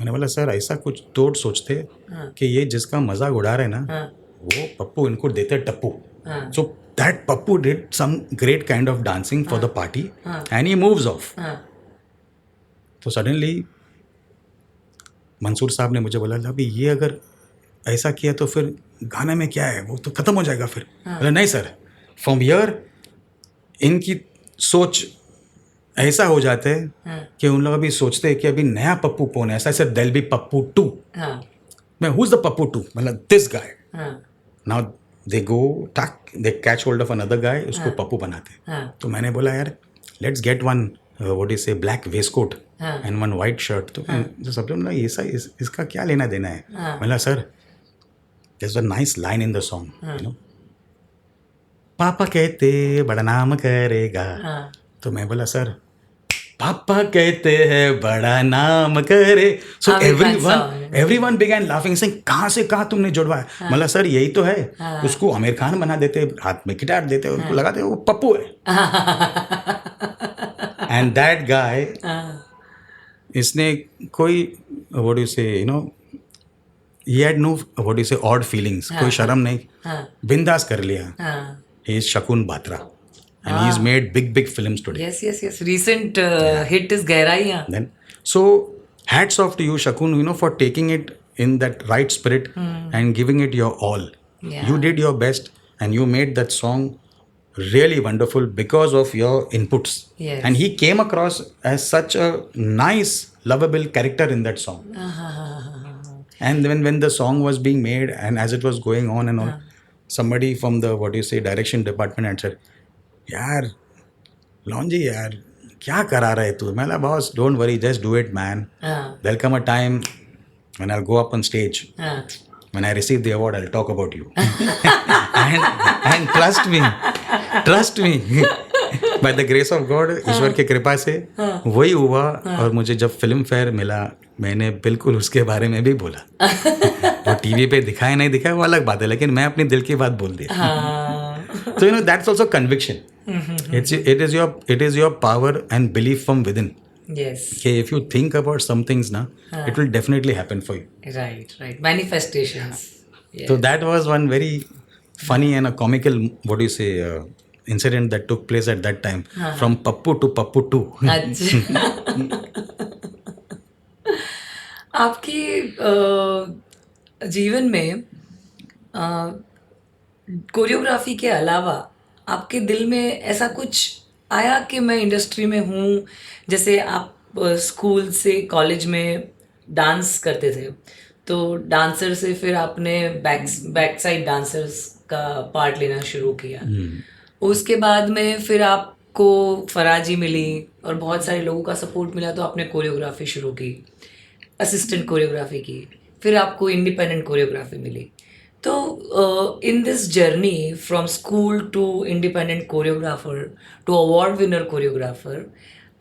मैंने बोला सर ऐसा कुछ तो सोचते कि ये जिसका मजाक उड़ा रहे ना, वो पप्पू इनको देते Tappu. So that Pappu did some great kind of dancing for the party and he moves off. तो सडनली मंसूर साहब ने मुझे बोला अभी ये अगर ऐसा किया तो फिर गाने में क्या है, वो तो ख़त्म हो जाएगा फिर. बोला नहीं सर, फ्रॉम हियर इनकी सोच ऐसा हो जाता है कि उन लोग अभी सोचते हैं कि अभी नया पप्पू कौन है. ऐसा सर देल बी पप्पू 2. मैं हु इज़ द पप्पू 2? मतलब this guy. Now they go tuck, they catch hold of another guy, उसको पप्पू बनाते हैं. हाँ. तो मैंने बोला यार let's get one what is say black waistcoat हाँ. And one white shirt. तो सब लोग ना इसका क्या लेना देना है. हाँ. बोला sir there's a nice line in the song, you know, पापा कहते बड़ा नाम करेगा. हाँ. तो मैं बोला सर पापा कहते हैं बड़ा नाम करे. सो American song. Everyone began laughing, saying कहाँ से कहाँ तुमने जुड़वाया. मतलब सर यही तो है. उसको आमिर खान बना देते, हाथ में गिटार देते, उनको लगाते वो पप्पू है. एंड दैट गाय, इसने कोई व्हाट डू यू से, you know, he had no what do you say odd feelings. कोई शर्म नहीं, बिंदास कर लिया. He is Shakun Batra and he's made big films today. Yes. Recent hit is Gairaiyan. Then so hats off to you Shakun, you know, for taking it in that right spirit and giving it your all. Yeah. You did your best and you made that song really wonderful because of your inputs. Yes. And he came across as such a nice lovable character in that song. And when the song was being made and as it was going on and all, somebody from the what do you say direction department had said, यार लॉन्जी यार क्या करा रहा है तू. मैं बोला boss don't worry, just do it man. There'll come a time when I'll go up on stage. When I receive the award, I'll talk about you. and trust me. By the grace of God, ईश्वर की कृपा से वही हुआ. और मुझे जब film fair मिला, मैंने बिल्कुल उसके बारे में भी बोला. वो टीवी पे दिखाया नहीं दिखाया वो अलग बात है, लेकिन मैं अपनी दिल की बात बोल दिया. So you know that's also conviction. It is your power and belief from within. Yes. Okay, if you think about some things now, it will definitely happen for you. Right. Manifestations. So that was one very funny and a comical what do you say incident that took place at that time. From Pappu to Pappu 2. अच्छा. आपकी जीवन में choreography के अलावा आपके दिल में ऐसा कुछ आया कि मैं इंडस्ट्री में हूँ? जैसे आप स्कूल से कॉलेज में डांस करते थे, तो डांसर से फिर आपने बैक साइड डांसर्स का पार्ट लेना शुरू किया. उसके बाद में फिर आपको फराजी मिली और बहुत सारे लोगों का सपोर्ट मिला, तो आपने कोरियोग्राफी शुरू की, असिस्टेंट कोरियोग्राफी की, फिर आपको इंडिपेंडेंट कोरियोग्राफी मिली. तो in this journey from school to independent choreographer to award winner choreographer,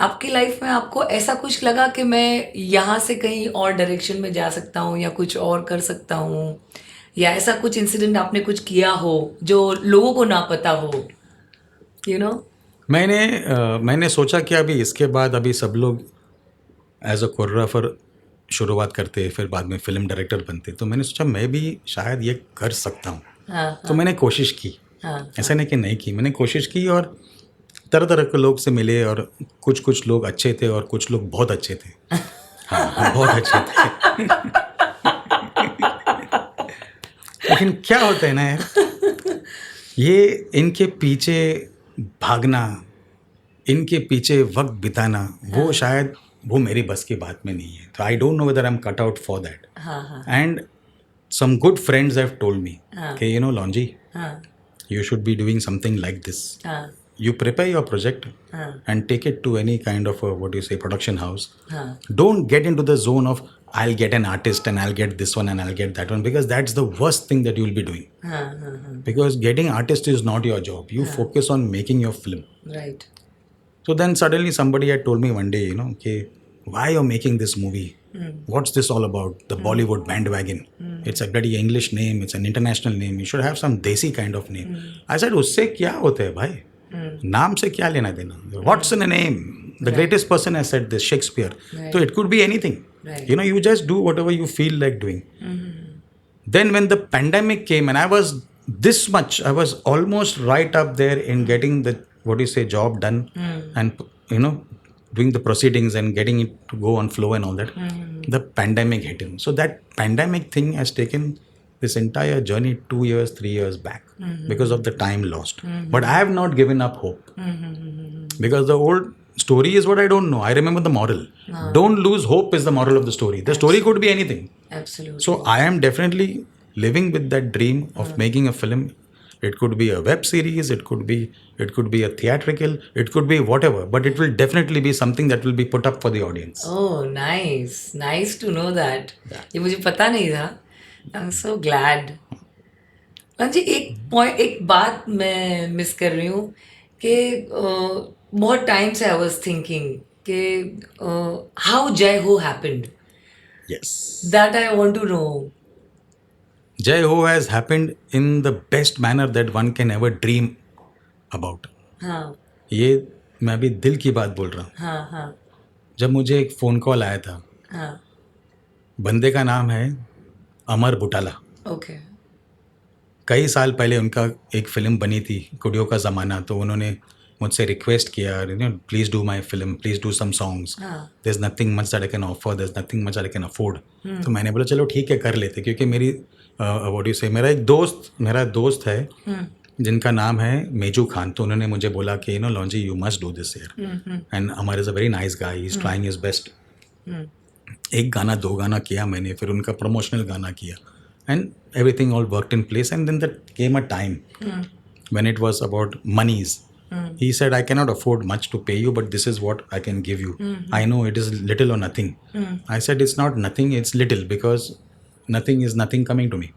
आपकी लाइफ में आपको ऐसा कुछ लगा कि मैं यहाँ से कहीं और डायरेक्शन में जा सकता हूँ या कुछ और कर सकता हूँ, या ऐसा कुछ इंसिडेंट आपने कुछ किया हो जो लोगों को ना पता हो, यू नो? मैंने सोचा कि अभी इसके बाद अभी सब लोग एज अ कोरियोग्राफर शुरुआत करते, फिर बाद में फिल्म डायरेक्टर बनते, तो मैंने सोचा मैं भी शायद ये कर सकता हूँ. तो मैंने कोशिश की. ऐसा नहीं कि नहीं की, मैंने कोशिश की और तरह तरह के लोग से मिले, और कुछ लोग अच्छे थे और कुछ लोग बहुत अच्छे थे. हाँ, बहुत अच्छे थे. लेकिन क्या होता है ना यार, ये इनके पीछे भागना, इनके पीछे वक्त बिताना, वो शायद वो मेरी बस की बात में नहीं है. तो I don't know whether I am cut out for that. And some good friends have told me कि यू नो लॉन्जी, you should be doing something like this. You prepare your project and take it to any kind of a, what do you say, production house. Don't get into the zone of I'll get an artist and I'll get this one and I'll get that one, because that's the worst thing that you'll be doing. Because getting artist is not your job. You focus on making your film. Right. So then suddenly somebody had told me one day, you know, okay, why you're making this movie? What's this all about? The Bollywood bandwagon. It's a bloody English name. It's an international name. You should have some desi kind of name. I said, उससे क्या होता है भाई? नाम से क्या लेना देना? What's in a name? The greatest person has said this, Shakespeare. So it could be anything. You know, you just do whatever you feel like doing. Then when the pandemic came and I was this much, I was almost right up there in getting the, what do you say, job done and, you know, doing the proceedings and getting it to go on flow and all that. The pandemic hit him. So that pandemic thing has taken this entire journey 2 years, 3 years back because of the time lost. But I have not given up hope. Because the old story is what I don't know. I remember the moral. Don't lose hope is the moral of the story. The story could be anything. Absolutely. So I am definitely living with that dream of making a film. It could be a web series, it could be a theatrical, it could be whatever, but it will definitely be something that will be put up for the audience. Oh, nice to know that. ये मुझे पता नहीं था. I'm so glad. जी एक बात मैं miss कर रही हूँ कि बहुत टाइम से आई वाज थिंकिंग कि how Jai Ho happened. Yes. That I want to know. Jai Ho has happened in the best manner that one can ever dream about. हाँ ये मैं अभी दिल की बात बोल रहा हूँ. हाँ. जब मुझे एक फ़ोन कॉल आया था, हाँ. बंदे का नाम है अमर बुटाला. ओके. कई साल पहले उनका एक फ़िल्म बनी थी, कुड़ियों का ज़माना. तो उन्होंने मुझसे रिक्वेस्ट किया, please do my film, please do some songs. There is nothing much that I can offer, there is nothing much I can afford. तो मैंने बोला चलो ठीक है, कर लेते. क्योंकि मेरी व्हाट यू से, मेरा दोस्त है जिनका नाम है मेजू खान. तो उन्होंने मुझे बोला कि लॉन्जी you must do this year, and Amar is a very nice guy, he is trying his best. एक गाना 2 गाना किया मैंने, फिर उनका प्रमोशनल गाना किया, and everything all worked in place. And then that came a time when it was about monies. He said, I cannot afford much to pay you, but this is what I can give you. I know it is little or nothing. I said, it's not nothing, it's little, because nothing is nothing coming to me.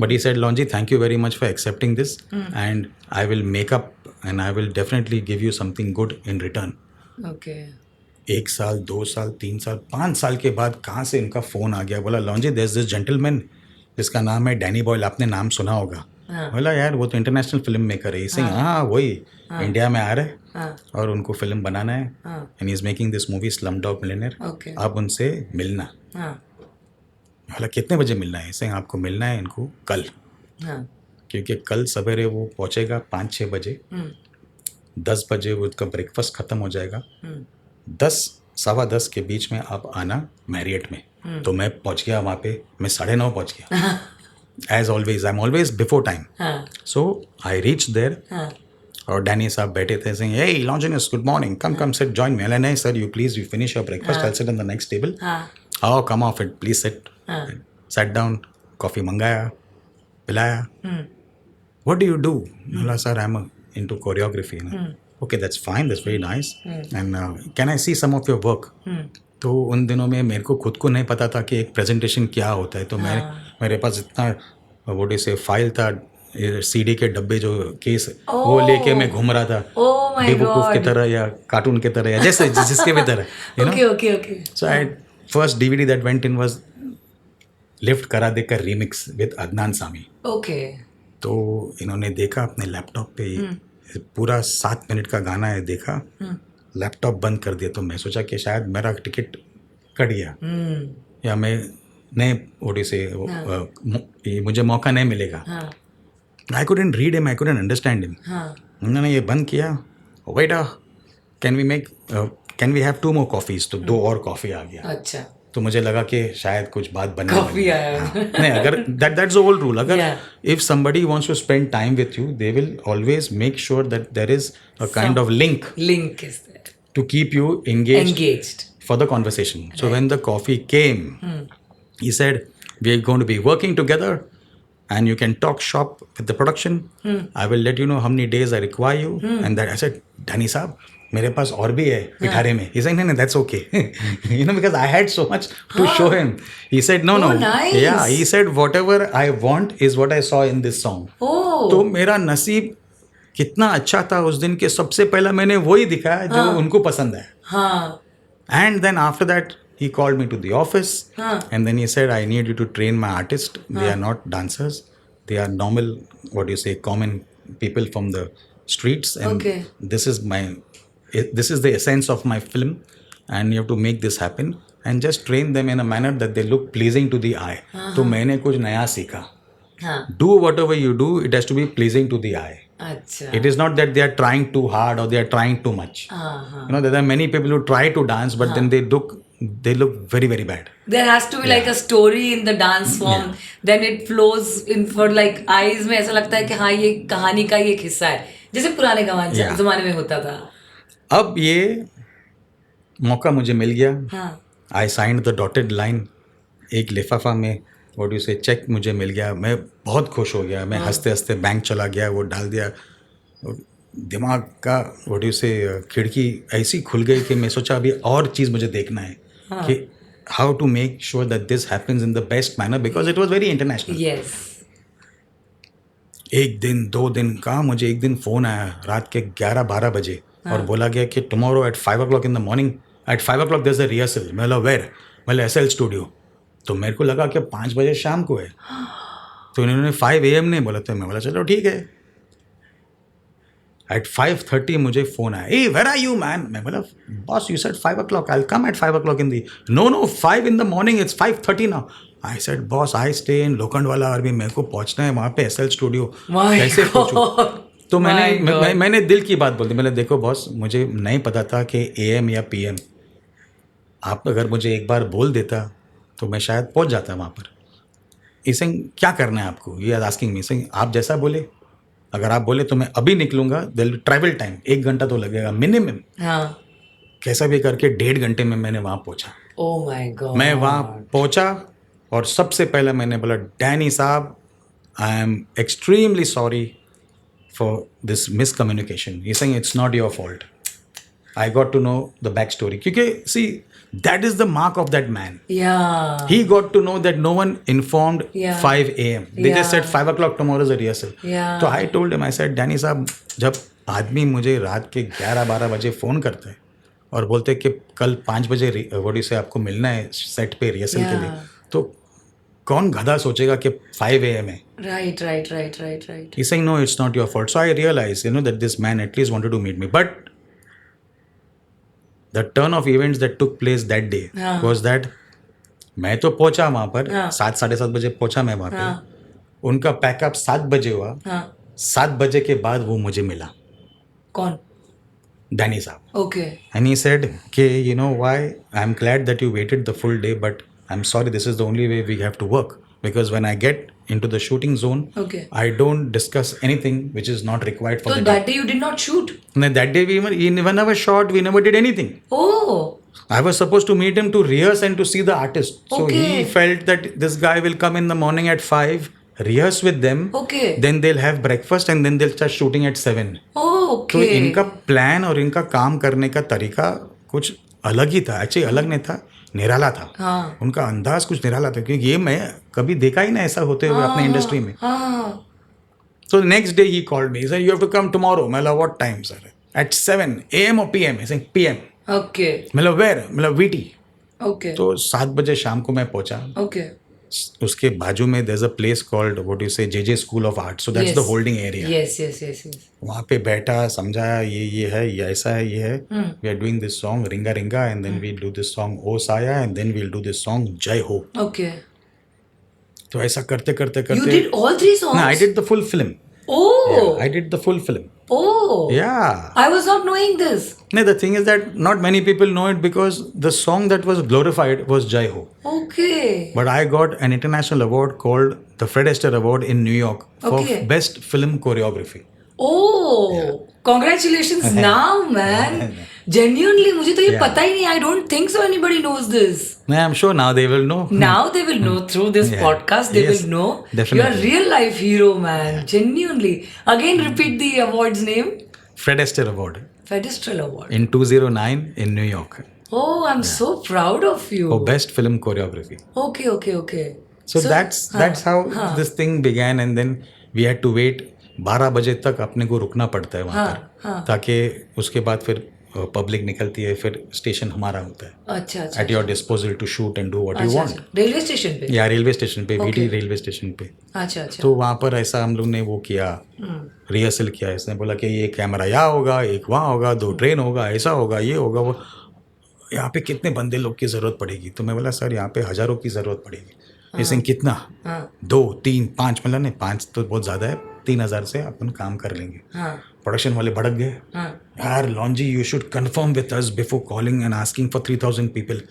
But he said, Lonji, thank you very much for accepting this, and I will make up, and I will definitely give you something good in return. Okay. 1 साल, 2 साल, 3 साल, 5 साल के बाद कहाँ से इनका phone आ गया. बोला, Longi, there is this gentleman जिसका नाम है डैनी बॉयल, आपने नाम सुना होगा. बोला, यार वो तो इंटरनेशनल फिल्म मेकर है. इसे हाँ वही इंडिया में आ रहे हैं और उनको फिल्म बनाना है, and he is making this movie Slumdog millionaire. Okay. आप उनसे मिलना. बोला, कितने बजे मिलना है. इसे आपको मिलना है इनको कल, क्योंकि कल सवेरे वो पहुँचेगा 5-6 बजे. 10 बजे वो उसका ब्रेकफास्ट ख़त्म हो जाएगा. 10 सवा 10 के बीच में आप आना मैरियट में. तो मैं पहुँच गया वहाँ पे, मैं 9:30 पहुँच गया. As always, I'm always before time. So I reached there. और डैनी साहब बैठे थे, saying, hey Longinus, good morning, come sit, join me. And I said, you please, you finish your breakfast, I'll sit on the next table. Oh, come off it, please sit. Sat down, coffee मंगाया, पिलाया. What do you do? बोला, sir, I'm into choreography. Okay, that's fine, that's very nice. And can I see some of your work? तो उन दिनों में मेरे को खुद को नहीं पता था कि एक प्रेजेंटेशन क्या होता है. तो मेरे पास इतना वो से फाइल था, सीडी के डब्बे जो केस, वो लेके मैं घूम रहा था बेवकूफ़ की तरह या कार्टून की तरह या जैसे जिसके भी तरह, Okay. So I first DVD that went in was lift करा देकर remix with Adnan Sami. Okay. तो इन्होंने देखा अपने लैपटॉप पे, पूरा 7 मिनट का गाना है, देखा, लैपटॉप बंद कर दिया. तो मैं सोचा कि शायद मेरा टिकट कट गया या मैं नहीं ओडी से मुझे मौका नहीं मिलेगा. I couldn't read him, I couldn't understand him. उन्होंने ये बंद किया. Waiter, can we have 2 more coffees? तो 2 और कॉफ़ी आ गया. अच्छा. तो मुझे लगा कि शायद कुछ बात बनने कॉफी आया. नहीं, अगर दैट्स द ओल्ड रूल. अगर if somebody wants to spend time with you, they will always make sure that there is a kind of link is there to keep you engaged for the conversation. So when the coffee came, he said, we are going to be working together and you can talk shop with the production. I will let you know how many days I require you. And that I said, Dhani Saab, मेरे पास और भी है पिठारे में. He said, no, that's okay. Because I had so much to show him. He said, no. Nice. Yeah, he said, whatever I want is what I saw in this song. तो मेरा नसीब कितना अच्छा था उस दिन के, सबसे पहला मैंने वही दिखाया जो उनको पसंद है. And then after that he called me to the office, and then he said, I need you to train my artist. They are not dancers, they are normal, what you say, common people from the streets, and this is the essence of my film, and you have to make this happen and just train them in a manner that they look pleasing to the eye. तो मैंने कुछ नया सीखा. Do whatever you do, it has to be pleasing to the eye. It is not that they are trying too hard or they are trying too much. There are many people who try to dance, but then they look very, very bad. There has to be like a story in the dance form. Then it flows in for like eyes में ऐसा लगता है कि हाँ ये कहानी का ये एक हिस्सा है, जैसे पुराने ज़माने में होता था. अब ये मौका मुझे मिल गया. I signed the dotted line. एक लिफाफा में what you say चेक मुझे मिल गया. मैं बहुत खुश हो गया मैं, हंसते हंसते बैंक चला गया, वो डाल दिया। दिमाग का व्हाट यू से खिड़की ऐसी खुल गई कि मैं सोचा अभी और चीज़ मुझे देखना है कि how to make sure that this happens in the best manner, because it was very international. Yes. एक दिन 2 दिन का मुझे एक दिन फ़ोन आया रात के 11-12 बजे और बोला गया कि tomorrow at 5 o'clock in the morning, at 5 o'clock there is a rehearsal. मैं बोला वेयर? मैं एसएल स्टूडियो। तो मेरे को लगा कि 5 बजे शाम को है, तो इन्होंने 5 AM नहीं बोला, तो मैं बोला चलो ठीक है। एट 5:30 मुझे फ़ोन आया, ए वेर आर यू मैन? मैं बोला boss you said 5 o'clock, I will come at 5 o'clock in the. No 5 in the morning, it's 5:30 now. I said boss I stay in Lokhandwala और भी मेरे को पहुंचना है वहाँ पे एसएल स्टूडियो, कैसे पहुँचूँ? तो मैंने दिल की बात बोल दी। मैंने देखो बॉस मुझे नहीं पता था कि AM या PM, आप अगर मुझे एक बार बोल देता तो मैं शायद पहुंच जाता वहाँ पर। इसे क्या करना है आपको, ये आर आस्किंग मी। सिंह आप जैसा बोले, अगर आप बोले तो मैं अभी निकलूंगा। दिल ट्रैवल टाइम 1 घंटा तो लगेगा मिनिमम। हाँ। कैसा भी करके 1.5 घंटे में मैंने वहाँ पहुँचा। Oh my God. मैं वहाँ पहुँचा और सबसे पहले मैंने बोला डैनी साहब I am extremely sorry for this miscommunication. He's saying it's not your fault. I got to know the backstory. Because see, that is the mark of that man. Yeah. He got to know that no one informed Yeah. 5 AM. They just said 5 o'clock tomorrow is a rehearsal. Yeah. So I told him, I said, Danny साहब, जब आदमी मुझे रात के 11-12 बजे phone करता है और बोलते हैं कि कल 5 बजे वोडी से आपको मिलना है सेट पे रिहर्सल के लिए, तो कौन गधा सोचेगा कि 5 AM है? Right. He's saying, no, it's not your fault. So I realized, that this man at least wanted to meet me. But the turn of events that took place that day was that मैं तो पहुंचा वहाँ पर 7-7:30 बजे पहुंचा मैं वहाँ पे। उनका पैकअप 7 बजे हुआ। 7 बजे के बाद वो मुझे मिला। कौन? डैनी साहब। Okay. And he said, कि you know why? I'm glad that you waited the full day, but I'm sorry, this is the only way we have to work. Because when I get into the shooting zone, Okay. I don't discuss anything which is not required for So the that day you did not shoot? No, that day we never shot, we never did anything. Oh. I was supposed to meet him to rehearse and to see the artist. So Okay. he felt that this guy will come in the morning at 5, rehearse with them. Okay. Then they'll have breakfast and then they'll start shooting at 7. Oh, okay. तो इनका plan और इनका काम करने का तरीका कुछ अलग ही था। एक्चुअली अलग नहीं था, निराला था। हाँ. उनका अंदाज कुछ निराला था, क्योंकि ये मैं कभी देखा ही ना ऐसा होते हुए अपने इंडस्ट्री में। So the next day he called me. He said, you have to come tomorrow. मैं बोला what time sir? At 7 AM or PM? He said PM. Okay. मैं बोला where? मैं बोला VT. Okay. तो 7 बजे शाम को मैं पहुंचा। Okay. उसके बाजू में there's a place called what you say JJ School of Art. So that's the holding area. Yes. वहाँ पे बैठा, समझाया ये है, ये ऐसा है, ये है। We are doing this song Ringa Ringa and then we'll do this song O Saya and then we'll do this song Jai Ho. Okay. तो ऐसा करते करते You did all 3 songs? No, I did the full film. Oh. Yeah, I did the full film. Oh. Yeah. I was not knowing this. No, the thing is that not many people know it because the song that was glorified was Jai Ho. Okay. But I got an international award called the Fred Astaire Award in New York for Okay. Best Film Choreography. Oh. Congratulations now, man. Genuinely, मुझे तो ये पता ही नहीं. I don't think so anybody knows this. I'm sure now they will know. Now they will know through this Yeah. podcast. They Yes, will know. definitely. You are real life hero, man. Genuinely. Again, repeat the award's name. Fred Astaire Award Pedestal Award. in 2009 in New York Oh, I'm so proud of you. for Best Film Choreography. Okay. So that's how this thing began, and then we had to wait 12 बजे तक अपने को रुकना पड़ता है वहाँ पर, ताकि उसके बाद फिर पब्लिक निकलती है, फिर स्टेशन हमारा होता है अच्छा. At your disposal to shoot and do what you want. Railway station पे? या रेलवे स्टेशन पे, वीटी रेलवे स्टेशन पे। अच्छा. तो वहाँ पर ऐसा हम लोग ने वो किया, रिहर्सल किया। इसने बोला कि ये कैमरा यहाँ होगा, एक वहाँ होगा, 2 ट्रेन होगा, ऐसा होगा, ये होगा, वो यहाँ पे कितने बंदे लोग की ज़रूरत पड़ेगी? तो मैं बोला सर यहाँ पे हज़ारों की ज़रूरत पड़ेगी। इसने कितना? 2, 3, 5 मतलब नहीं, 5 तो बहुत ज़्यादा है, 3,000 से अपन काम कर लेंगे। प्रोडक्शन वाले भड़क गए, यार Longi you should confirm with us before calling and asking for 3,000 people.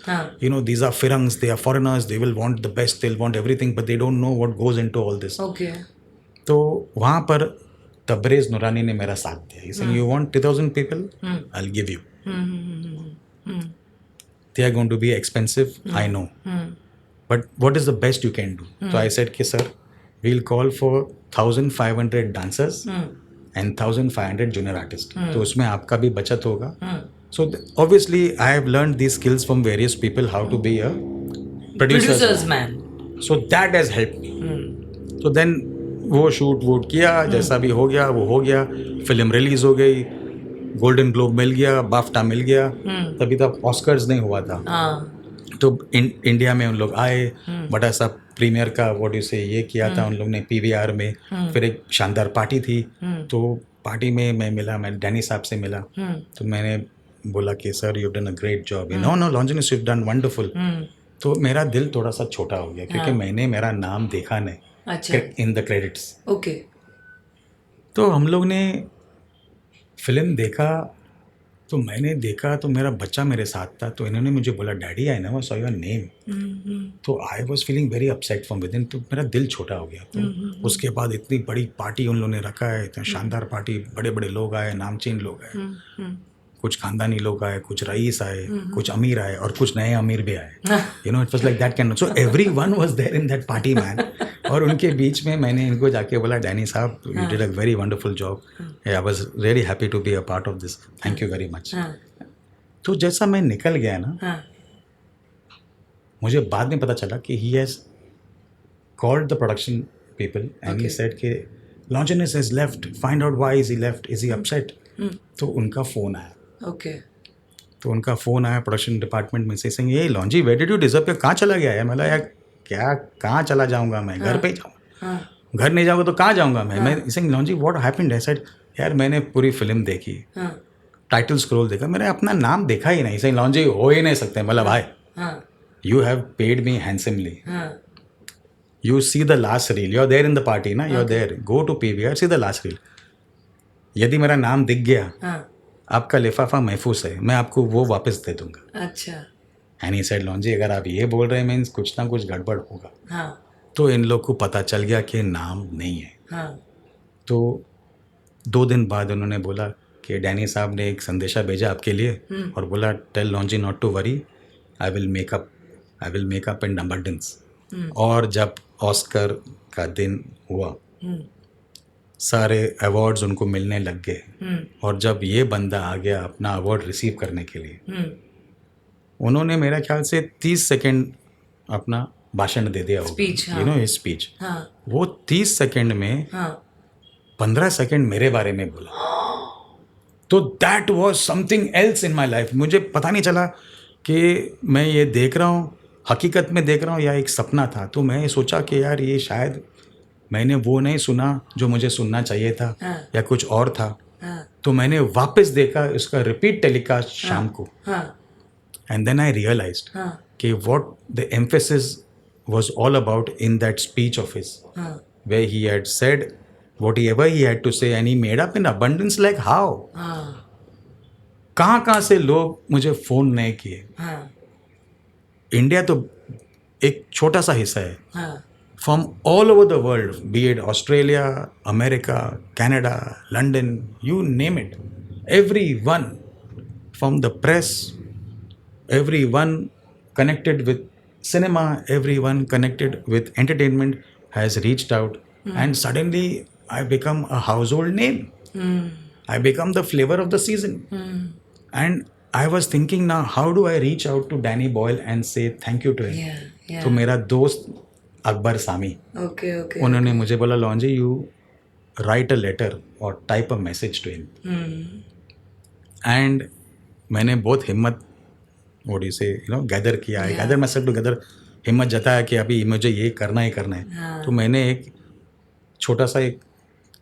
You know these are फिरंग्स, they are foreigners, they will want the best, they will want everything, but they don't know what goes into all this. तो वहाँ पर तबरेज नूरानी ने मेरा साथ दिया। He saying you want 3,000 people, I will give you. They are going to be expensive, I no, but what is the best you can do. तो I said कि sir we'll call for 1,500 dancers and 1,500 junior artists. तो उसमें आपका भी बचत होगा. So obviously I have learned these skills from various people how to be a Producer's man. So that has helped me. So then वो shoot वूट किया, जैसा भी हो गया वो हो गया, फिल्म रिलीज हो गई, गोल्डन ग्लोब मिल गया, बाफ्टा मिल गया. तभी तक ऑस्कर्स नहीं हुआ था. तो इंडिया में उन लोग आए, बड़ा सा प्रीमियर का व्हाट यू से ये किया था उन लोग ने पीवीआर में. फिर एक शानदार पार्टी थी. तो पार्टी में मैं मिला, मैं डैनी साहब से मिला. तो मैंने बोला कि sir you done a great job. No no Longinus, you done wonderful. तो मेरा दिल थोड़ा सा छोटा हो गया क्योंकि मैंने मेरा नाम देखा नहीं. अच्छा. In the credits. ओके. तो हम लोग ने फिल्म देखा, तो मैंने देखा तो मेरा बच्चा मेरे साथ था. तो इन्होंने मुझे बोला daddy I never saw your name. तो I was feeling very upset from within. तो मेरा दिल छोटा हो गया. तो उसके बाद इतनी बड़ी पार्टी उन लोगों ने रखा है, इतना शानदार पार्टी, बड़े बड़े लोग आए, नामचीन लोग आए, कुछ खानदानी लोग आए, कुछ रईस आए, कुछ अमीर आए और कुछ नए अमीर भी आए. You know it was like that can. So everyone was there in that party man. और उनके बीच में मैंने इनको जाके बोला डैनी साहब you did a very wonderful job. I was really happy to be a part of this. Thank you very much. तो जैसा मैं निकल गया ना, मुझे बाद में पता चला कि he has called the production people and he said कि Longinus has left, find out why is he left, is he upset. तो उनका फ़ोन आया. ओके. तो उनका फ़ोन आया प्रोडक्शन डिपार्टमेंट में से, सेइंग ये Longi where did you disappear, कहाँ चला गया है. मैं यार क्या, कहाँ चला जाऊँगा मैं, घर पे ही जाऊँगा. घर नहीं जाऊँगा तो कहाँ जाऊँगा मैं saying लॉन्जी what happened. I said यार मैंने पूरी फिल्म देखी, टाइटल स्क्रॉल देखा, मैंने अपना नाम देखा ही नहीं. सेइंग लॉन्जी हो ही नहीं सकते. मतलब भाई you have paid me handsomely, you see the last reel, you are there in the party ना, you are there, go to PVR, see the last reel. यदि मेरा नाम दिख गया, आपका लिफाफा महफूज है, मैं आपको वो वापस दे दूंगा. अच्छा. एंड ही सेड लॉन्जी अगर आप ये बोल रहे हैं मीन्स कुछ ना कुछ गड़बड़ होगा. तो इन लोग को पता चल गया कि नाम नहीं है. तो 2 दिन बाद उन्होंने बोला कि डैनी साहब ने एक संदेशा भेजा आपके लिए और बोला tell लॉन्जी not to worry, I will make up in abundance. और जब ऑस्कर का दिन हुआ, सारे अवार्ड्स उनको मिलने लग गए. और जब ये बंदा आ गया अपना अवार्ड रिसीव करने के लिए, उन्होंने मेरा ख्याल से 30 सेकंड अपना भाषण दे दिया होगा, यू नो स्पीच. वो 30 सेकंड में 15 सेकंड मेरे बारे में बोला. तो that was something else in my life. मुझे पता नहीं चला कि मैं ये देख रहा हूँ, हकीकत में देख रहा हूँ या एक सपना था. तो मैं सोचा कि यार ये शायद मैंने वो नहीं सुना जो मुझे सुनना चाहिए था, या कुछ और था. तो मैंने वापस देखा उसका रिपीट टेलीकास्ट शाम को. एंड देन आई रियलाइज्ड कि what the emphasis was all about in that speech of his, where he had said whatever he had to say and he made up in abundance. Like how, कहाँ से लोग मुझे phone नहीं किए. India तो एक छोटा सा हिस्सा है. From all over the world, be it Australia, America, Canada, London, you name it. Everyone from the press, everyone connected with cinema, everyone connected with entertainment has reached out. And suddenly I become a household name. I become the flavor of the season. And I was thinking now, how do I reach out to Danny Boyle and say thank you to him? तो मेरा दोस्त अकबर सामी, उन्होंने मुझे बोला Longi you write a letter और type a message to him. And मैंने बहुत हिम्मत ओडी से गैदर किया है, गैदर मैसेज टुगेदर, हिम्मत जताया कि अभी मुझे ये करना ही करना है. तो मैंने एक छोटा सा एक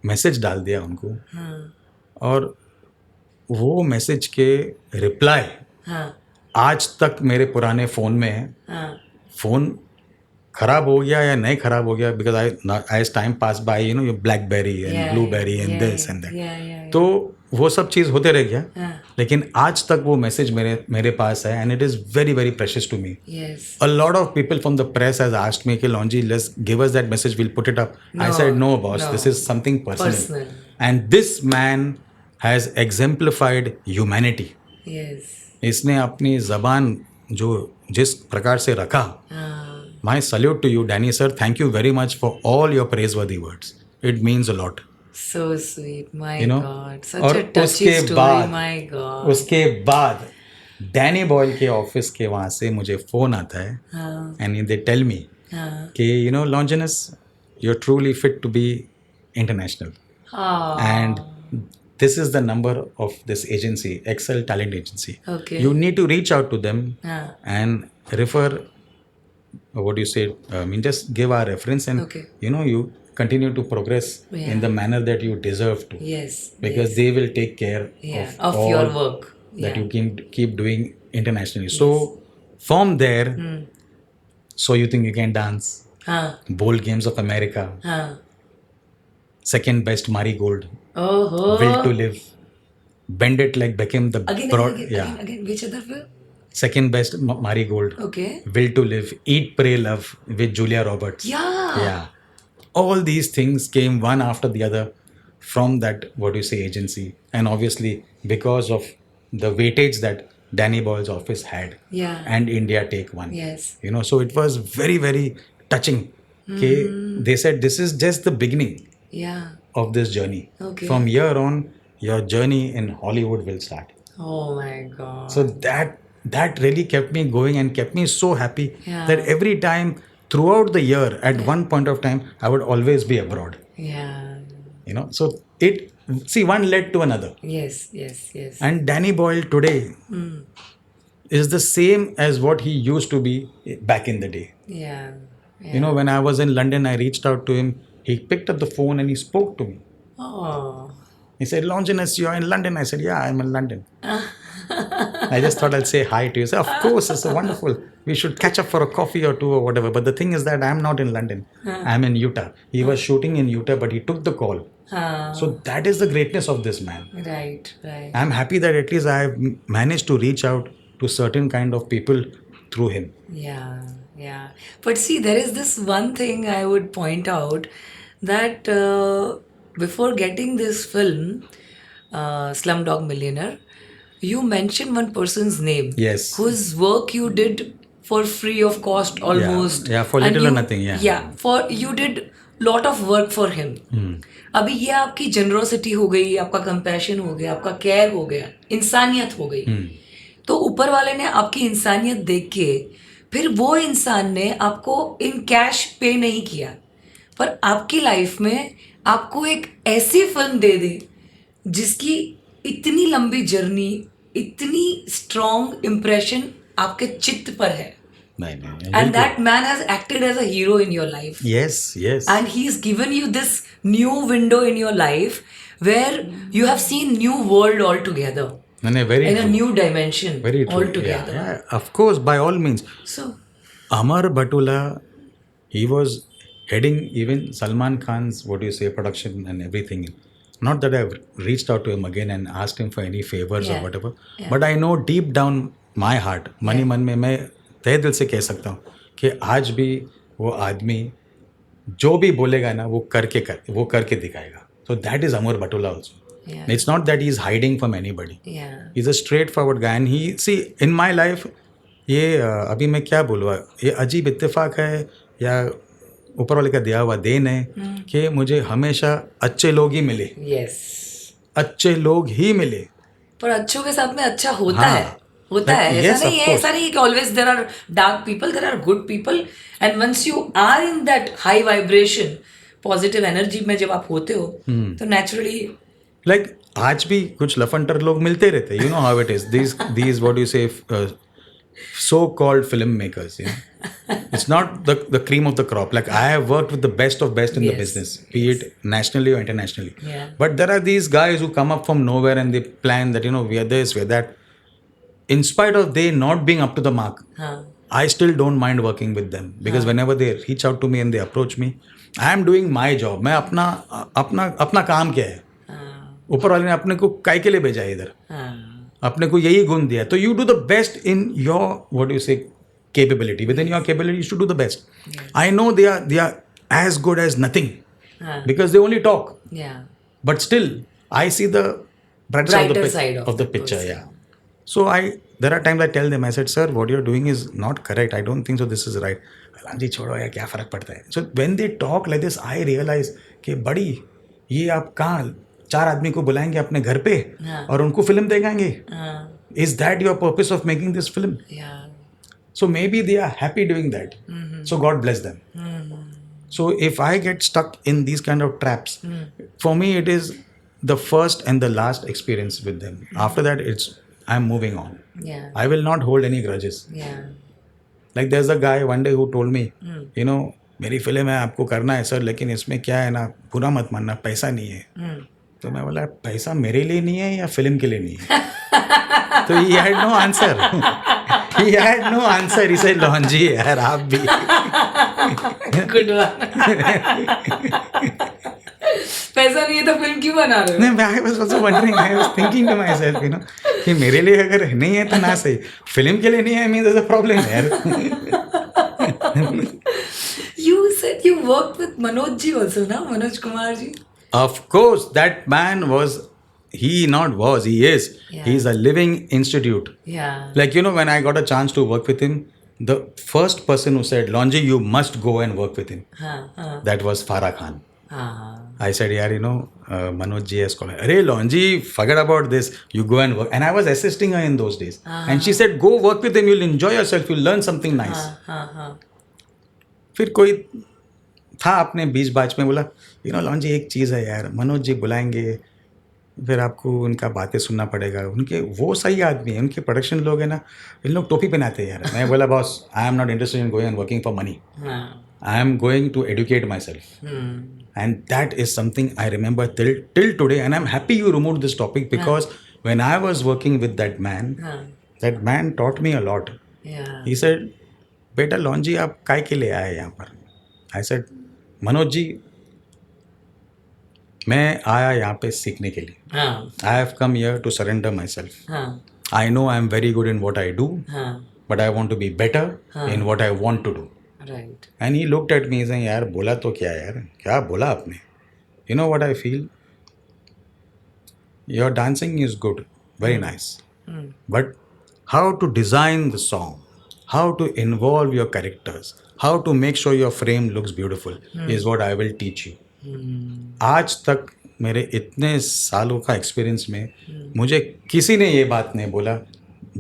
मैसेज डाल दिया उनको. और वो मैसेज के रिप्लाई आज तक मेरे पुराने फ़ोन में है. फ़ोन खराब हो गया या नहीं खराब हो गया, because I age time pass by you blackberry and blueberry and this and that. तो वो सब चीज़ होते रह गया. लेकिन आज तक वो मैसेज मेरे पास है and it is very very precious to me. A lot of people from the press has asked me कि Longi let's give us that message, will put it up. I said no boss, this is something personal. And this man has exemplified humanity. इसने अपनी ज़बान जो जिस प्रकार से रखा, My salute to you, Danny sir. Thank you very much for all your praiseworthy words. It means a lot. So sweet, my You know? God, such और a touchy उसके story, बाद my God. उसके बाद Danny Boyle के office के वहाँ से मुझे फ़ोन आता है हाँ, एंड दे टेल मी हाँ, कि you know Longinus you are truly fit to be international हाँ. and this is the number of this agency, Excel Talent Agency. Okay. You need to reach out to them हाँ. and refer what do you say, I mean just give our reference and Okay. you know you continue to progress Yeah. in the manner that you deserve to, Yes. because yes. they will take care Yeah, of of all your work. that Yeah. you can keep doing internationally. So from there, so you think you can dance, हाँ, bold games of America, हाँ. second best marigold, Oh. will to live, bend it like Beckham, the Again, broad, again, yeah, again. Which other film? second best marigold, Okay. will to live, eat pray love with Julia Roberts. Yeah. Yeah, all these things came one after the other from that what do you say agency, and obviously because of the weightage that Danny Boyle's office had, Yeah. and India take one. Yes. You know, so it was very very touching. Okay, they said this is just the beginning Yeah. of this journey. Okay. From here on, your journey in Hollywood will start. Oh my God. So that really kept me going and kept me so happy Yeah. that every time throughout the year, at one point of time, I would always be abroad. Yeah. You know, so it see one led to another, Yes. Yes. Yes. and Danny Boyle today is the same as what he used to be back in the day. Yeah. Yeah. You know, when I was in London, I reached out to him. He picked up the phone and he spoke to me. Oh. He said, Longinus, you're in London. I said, yeah, I'm in London. I just thought I'll say hi to you. He said, of course, it's so wonderful. We should catch up for a coffee or two or whatever. But the thing is that I'm not in London. I'm in Utah. He was shooting in Utah, but he took the call. So that is the greatness of this man. Right. Right. I'm happy that at least I've managed to reach out to certain kind of people through him. Yeah, yeah. But see, there is this one thing I would point out that before getting this film, Slumdog Millionaire, you mentioned one person's name. Yes. Whose work you did for free of cost almost. Yeah, for And little or you- nothing, yeah. Yeah, for you did lot of work for him. अभी ये आपकी generosity हो गई, आपका compassion हो गया, आपका care हो गया, इंसानियत हो गई. तो ऊपर वाले ने आपकी इंसानियत देख के फिर वो इंसान ने आपको इन कैश पे नहीं किया, पर आपकी लाइफ में आपको एक ऐसी फिल्म दे दी जिसकी इतनी लंबी जर्नी, इतनी स्ट्रॉन्ग इम्प्रेशन आपके चित्त पर है. नहीं, And that man has acted as a hero in your life. Yes, yes. And he's given you this new window in your life where you have seen new world altogether. No, very In a true. new dimension Very true. altogether. Yeah, of course, by all means. So, Amar Batula, he was heading even Salman Khan's, what do you say, production and everything. Not that I've reached out to him again and asked him for any favors or Yeah. whatever. Yeah. But I know deep down my heart, मन ही मन में मैं तहे दिल से कह सकता हूँ कि आज भी वो आदमी जो भी बोलेगा ना वो करके दिखाएगा. So that is Amar Batula also. yeah. It's not that he's hiding from anybody. Yeah. He's a straightforward guy, and he see in my life ये अभी मैं क्या बोलूँ, ये अजीब इत्तेफाक है या ऊपर वाले का दिया हुआ देन है कि मुझे हमेशा अच्छे लोग ही मिले, Yes. अच्छे लोग ही मिले. पर अच्छों के साथ में अच्छा होता हाँ. है, होता Like, है. yes, ऐसा नहीं of है, course. ऐसा नहीं है कि always there are dark people, there are good people, and once you are in that high vibration, positive energy में जब आप होते हो, तो naturally Like आज भी कुछ लफंटर लोग मिलते रहते. You know how it is. These what do you say, so-called filmmakers. You know, it's not the cream of the crop. Like I have worked with the best of best in the Yes, business, be it nationally or internationally. Yeah. But there are these guys who come up from nowhere and they plan that, you know, we are this, we are that. In spite of they not being up to the mark, हाँ. I still don't mind working with them because whenever they reach out to me and they approach me, I am doing my job. मैं अपना काम क्या है? ऊपर वाले ने अपने को काय के लिए भेजा है इधर, अपने को यही गुण दिया. तो you do the best in your what do you say capability, within your capability you should do the best. I know they are as good as nothing because they only talk, Yeah. but still I see the Brighter side of the the picture. person. Yeah. So there are times I tell them, I said, sir, what you're doing is not correct. I don't think so this is right. Lanji छोड़ो यार, क्या फ़र्क पड़ता है. So when they talk like this I realize कि बड़ी, ये आप कहाँ 4 आदमी को बुलाएंगे अपने घर पे हाँ. और उनको फिल्म दिखाएंगे. हाँ. Is that your purpose of making this film? Yeah. So maybe they are happy doing that. So God bless them. So if I get stuck in these kind of traps, for me it is the first and the last experience with them. After that, I'm moving on. Yeah. I will not hold any grudges. Yeah. Like there's a guy one day who told me, you know, मेरी film है, आपको करना है sir, लेकिन इसमें क्या है ना, बुरा मत मानना, पैसा नहीं है. तो मैं बोला, पैसा मेरे लिए नहीं है या फिल्म के लिए नहीं है? तो he had no answer. He had no answer. He said, लॉन्जी यार आप भी. Good one. पैसा नहीं है तो फिल्म क्यों बना रहे हो? नहीं, I was also wondering, I was thinking to myself, you know, कि मेरे लिए अगर नहीं है तो ना सही, फिल्म के लिए नहीं है, means there's a problem यार. You said you worked with Manoj ji also, na? Manoj Kumar ji. Of course, that man was, he is. Yeah. He's a living institute. Yeah. Like, you know, when I got a chance to work with him, the first person who said, Lonji, you must go and work with him. हाँ. That was Farah Khan. हाँ. I said, yaar, you know, Manoj ji has called. Arey, Lonji, forget about this. You go and work. And I was assisting her in those days. And she said, go work with him. You'll enjoy yourself. You'll learn something nice. हाँ. फिर कोई था अपने बीच बाच में, बोला, you know, लॉन्जी एक चीज़ है यार, मनोज जी बुलाएंगे, फिर आपको उनका बातें सुनना पड़ेगा. उनके वो सही आदमी है, उनके प्रोडक्शन लोग हैं ना, इन लोग टोपी पहनाते हैं यार. मैं बोला, boss, I am not interested in going and working for money. I am going to educate myself. And that is something I remember till today. And I'm happy you removed this topic because when I was working with that man taught me a lot. Yeah. He said, बेटा लॉन्जी आप काय के लिए आए यहाँ पर? I said, Manoj ji, मैं आया यहाँ पे सीखने के लिए. I have come here to surrender myself. I know I am very good in what I do, but I want to be better in what I want to do. Right. And he looked at me saying, यार बोला तो क्या यार, क्या बोला आपने? You know what I feel? Your dancing is good, very nice. But how to design the song, how to involve your characters, how to make sure your frame looks beautiful is what I will teach you. आज तक मेरे इतने सालों का experience में मुझे किसी ने ये बात नहीं बोला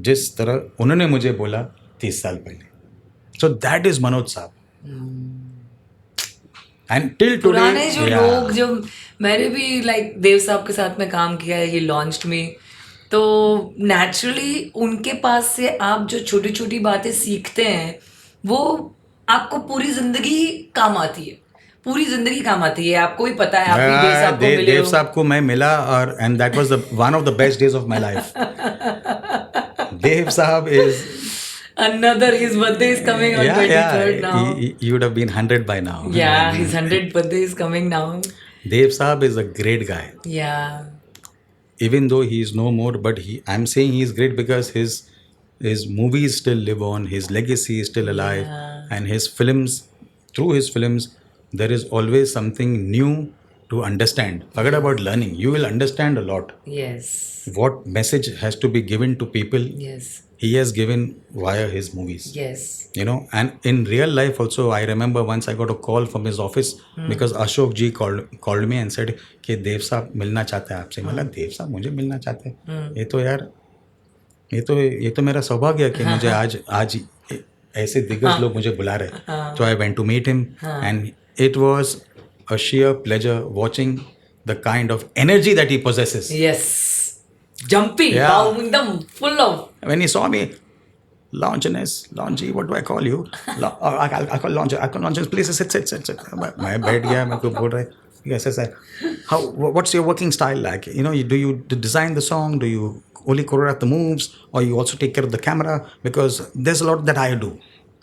जिस तरह उन्होंने मुझे बोला 30 साल पहले. So that is Manoj साहब. And till today, पुराने जो लोग, जो मैंने भी लाइक देव साहब के साथ में काम किया है, ही लॉन्च्ड में, तो नेचुरली उनके पास से आप जो छोटी छोटी बातें सीखते हैं वो आपको पूरी जिंदगी काम आती है. पूरी जिंदगी काम आती है. आपको भी पता है, आप भी देव साहब को मिले देव हो. साहब को मैं मिला और and that was the one of the best days of my life. Dev साहब is Another, his birthday is coming on 23rd now. He would have been 100 by now. Yeah, his 100th birthday is coming now. Dev Saab is a great guy. Yeah. Even though he is no more, but I'm saying he is great because his movies still live on, his legacy is still alive, and his films, through his films, there is always something new to understand. Forget about learning. You will understand a lot. Yes. What message has to be given to people. Yes. He has given via his movies. Yes. You know, and in real life also, I remember once I got a call from his office because Ashok ji called me and said कि देव साहब मिलना चाहते हैं आपसे. मतलब देव साहब मुझे मिलना चाहते हैं? ये तो यार, ये तो मेरा सौभाग्य है कि मुझे आज ऐसे दिग्गज लोग मुझे बुला रहे. So I went to meet him and it was a sheer pleasure watching the kind of energy that he possesses. Yes. Jumpy, bowing them, full of. When he saw me, Longy, what do I call you? I call Longy, please sit. मैं बैठ गया, मैं को बोल रहा है, yes, what's your working style like? You know, do you design the song? Do you only choreograph the moves? Or you also take care of the camera? Because there's a lot that I do.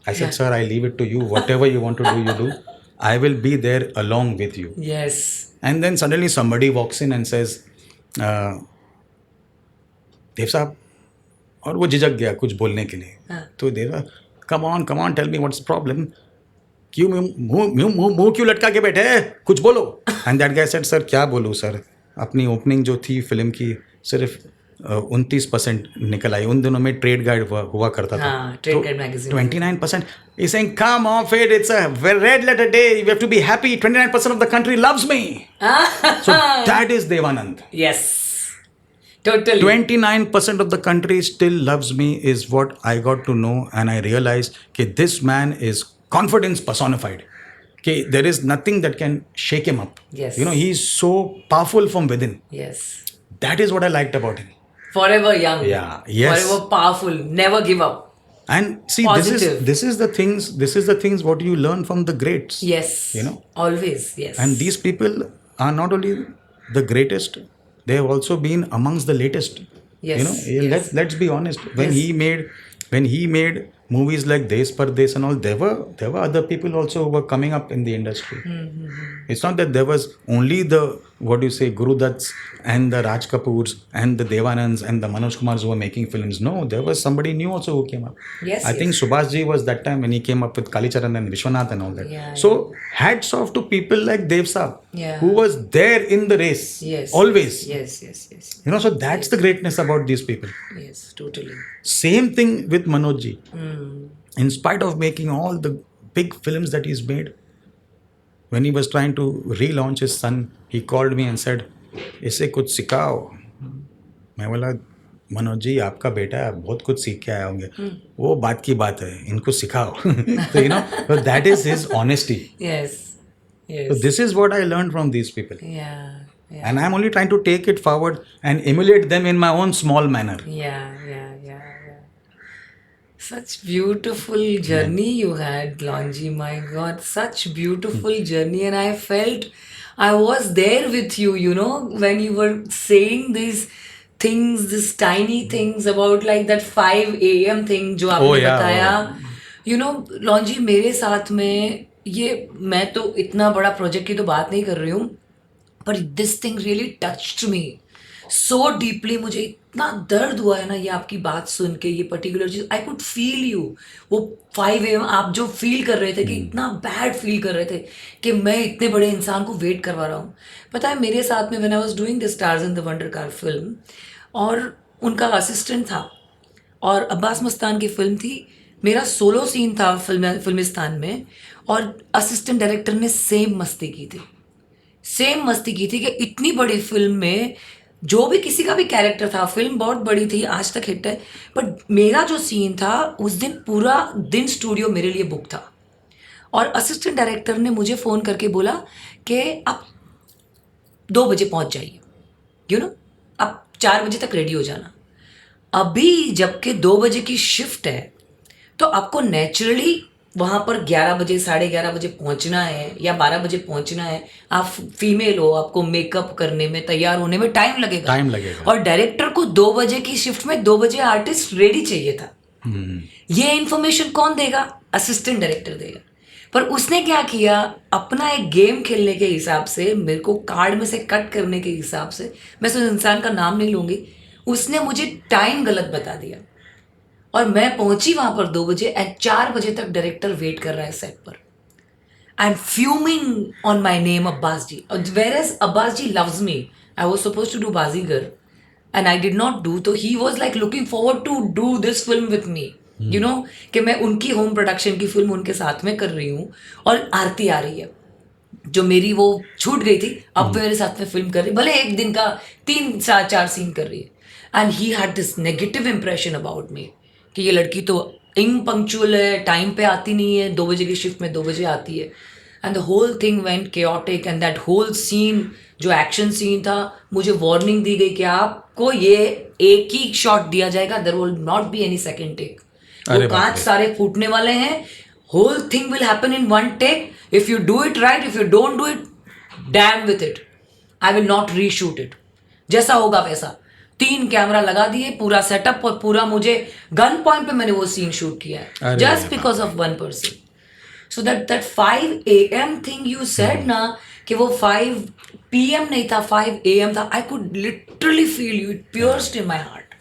I said, sir, I leave it to you. Whatever you want to do, you do. I will be there along with you. Yes. And then suddenly somebody walks in and says, देव साहब, और वो झिझक गया कुछ बोलने के लिए. तो देव साहब, come on tell me what's problem, क्यों मुंह क्यों लटका के बैठे हैं, कुछ बोलो. And that guy said, sir क्या बोलूँ सर, अपनी ओपनिंग जो थी फिल्म की सिर्फ 29% निकल आई. उन दिनों में ट्रेड गाइड हुआ करता था. हाँ, Trade Guide magazine. 29% is saying, come off it, it's a red letter day, we have to be happy, 29% of the country loves me. So that is Devanand. Yes, totally. 29% of the country still loves me is what I got to know, and I realized that this man is confidence personified. Okay, there is nothing that can shake him up. Yes. You know, he is so powerful from within. Yes. That is what I liked about him. Forever young. Yeah, yes. Forever powerful. Never give up. And see, Positive. this is the things what you learn from the greats. Yes. You know. Always. Yes. And these people are not only the greatest, they have also been amongst the latest. Yes, You know, yes. let's be honest. When Yes. he made movies like Desh Pardesh and all, there were other people also who were coming up in the industry. It's not that there was only the Guru Datts and the Raj Kapoors and the Devanands and the Manoj Kumars who were making films. No, there was somebody new also who came up. Yes, I think yes. Subhash Ji was that time when he came up with Kalicharan and Vishwanath and all that. Yeah, so hats off to people like Dev Saab, Yeah. who was there in the race. Yes. Always. Yes. Yes. Yes. You know, so that's the greatness about these people. Yes. Totally. Same thing with Manoj Ji. Hmm. In spite of making all the big films that he's made, when he was trying to relaunch his son, he called me and said, इसे कुछ सिखाओ. मैं बोला, मनोज जी आपका बेटा है, बहुत कुछ सीख के आए होंगे. वो बात की बात है, इनको सिखाओ. So you know, so that is his honesty. Yes. Yes. So this is what I learned from these people. Yeah. Yeah. And I'm only trying to take it forward and emulate them in my own small manner. Yeah. Such beautiful journey you had, Lonji. My God, such beautiful journey. And I felt I was there with you, you know, when you were saying these things, these tiny things about like that 5 a.m. thing जो आपने yeah, बताया. You know, Lonji, मेरे साथ में ये, मैं तो इतना बड़ा प्रोजेक्ट की तो बात नहीं कर रही हूँ, पर this thing really touched me so deeply. मुझे इतना दर्द हुआ है ना ये आपकी बात सुन के, ये पर्टिकुलर चीज. I could feel you. वो 5 AM आप जो फील कर रहे थे कि इतना बैड फील कर रहे थे कि मैं इतने बड़े इंसान को वेट करवा रहा हूँ. पता है मेरे साथ में when I was doing the stars in the wonder car film, और उनका असिस्टेंट था और अब्बास मस्तान की फिल्म थी, मेरा सोलो सीन था फिल्मिस्तान में, और असिस्टेंट डायरेक्टर ने सेम मस्ती की थी कि इतनी बड़ी फिल्म में जो भी किसी का भी कैरेक्टर था, फिल्म बहुत बड़ी थी, आज तक हिट है, बट मेरा जो सीन था उस दिन पूरा दिन स्टूडियो मेरे लिए बुक था. और असिस्टेंट डायरेक्टर ने मुझे फ़ोन करके बोला कि आप 2 बजे पहुंच जाइए, यू नो, आप 4 बजे तक रेडी हो जाना. अभी जबकि 2 बजे की शिफ्ट है तो आपको नेचुरली वहाँ पर 11 बजे 11:30 बजे पहुँचना है या 12 बजे पहुँचना है. आप फीमेल हो, आपको मेकअप करने में, तैयार होने में टाइम लगेगा. और डायरेक्टर को 2 बजे की शिफ्ट में 2 बजे आर्टिस्ट रेडी चाहिए था. ये इन्फॉर्मेशन कौन देगा? असिस्टेंट डायरेक्टर देगा. पर उसने क्या किया, अपना एक गेम खेलने के हिसाब से, मेरे को कार्ड में से कट करने के हिसाब से, मैं उस इंसान का नाम नहीं लूँगी, उसने मुझे टाइम गलत बता दिया और मैं पहुंची वहां पर 2 बजे एंड 4 बजे तक डायरेक्टर वेट कर रहा है सेट पर. I am fuming on my name Abbas ji, whereas Abbas ji loves me. I was suppose to do Baazigar and I did not do, तो he was like looking forward to do this film with me, you know, कि मैं उनकी home production की film उनके साथ में कर रही हूँ और आरती आ रही है जो मेरी वो छूट गई थी, अब मेरे साथ में फिल्म कर रही, भले एक दिन का 3-4 सीन कर रही है. And he had this negative impression about me कि ये लड़की तो इनपंक्चुअल है, टाइम पे आती नहीं है, 2 बजे की शिफ्ट में 2 बजे आती है. And the whole thing went chaotic and that whole scene, जो एक्शन सीन था, मुझे वार्निंग दी गई कि आपको ये एक ही शॉट दिया जाएगा, there will not be any second take. वो कांच सारे फूटने वाले हैं, whole thing will happen in 1 take. If you do it right, if you don't do it, damn with it, I will not reshoot it. जैसा होगा वैसा. 3 camera लगा दिए, पूरा सेटअप, और पूरा मुझे गन पॉइंट पे मैंने वो सीन शूट किया है, just because of 1 person. So that 5 AM thing you said ना, कि वो 5 PM नहीं था, 5 AM था. I could literally feel you, it pierced in my heart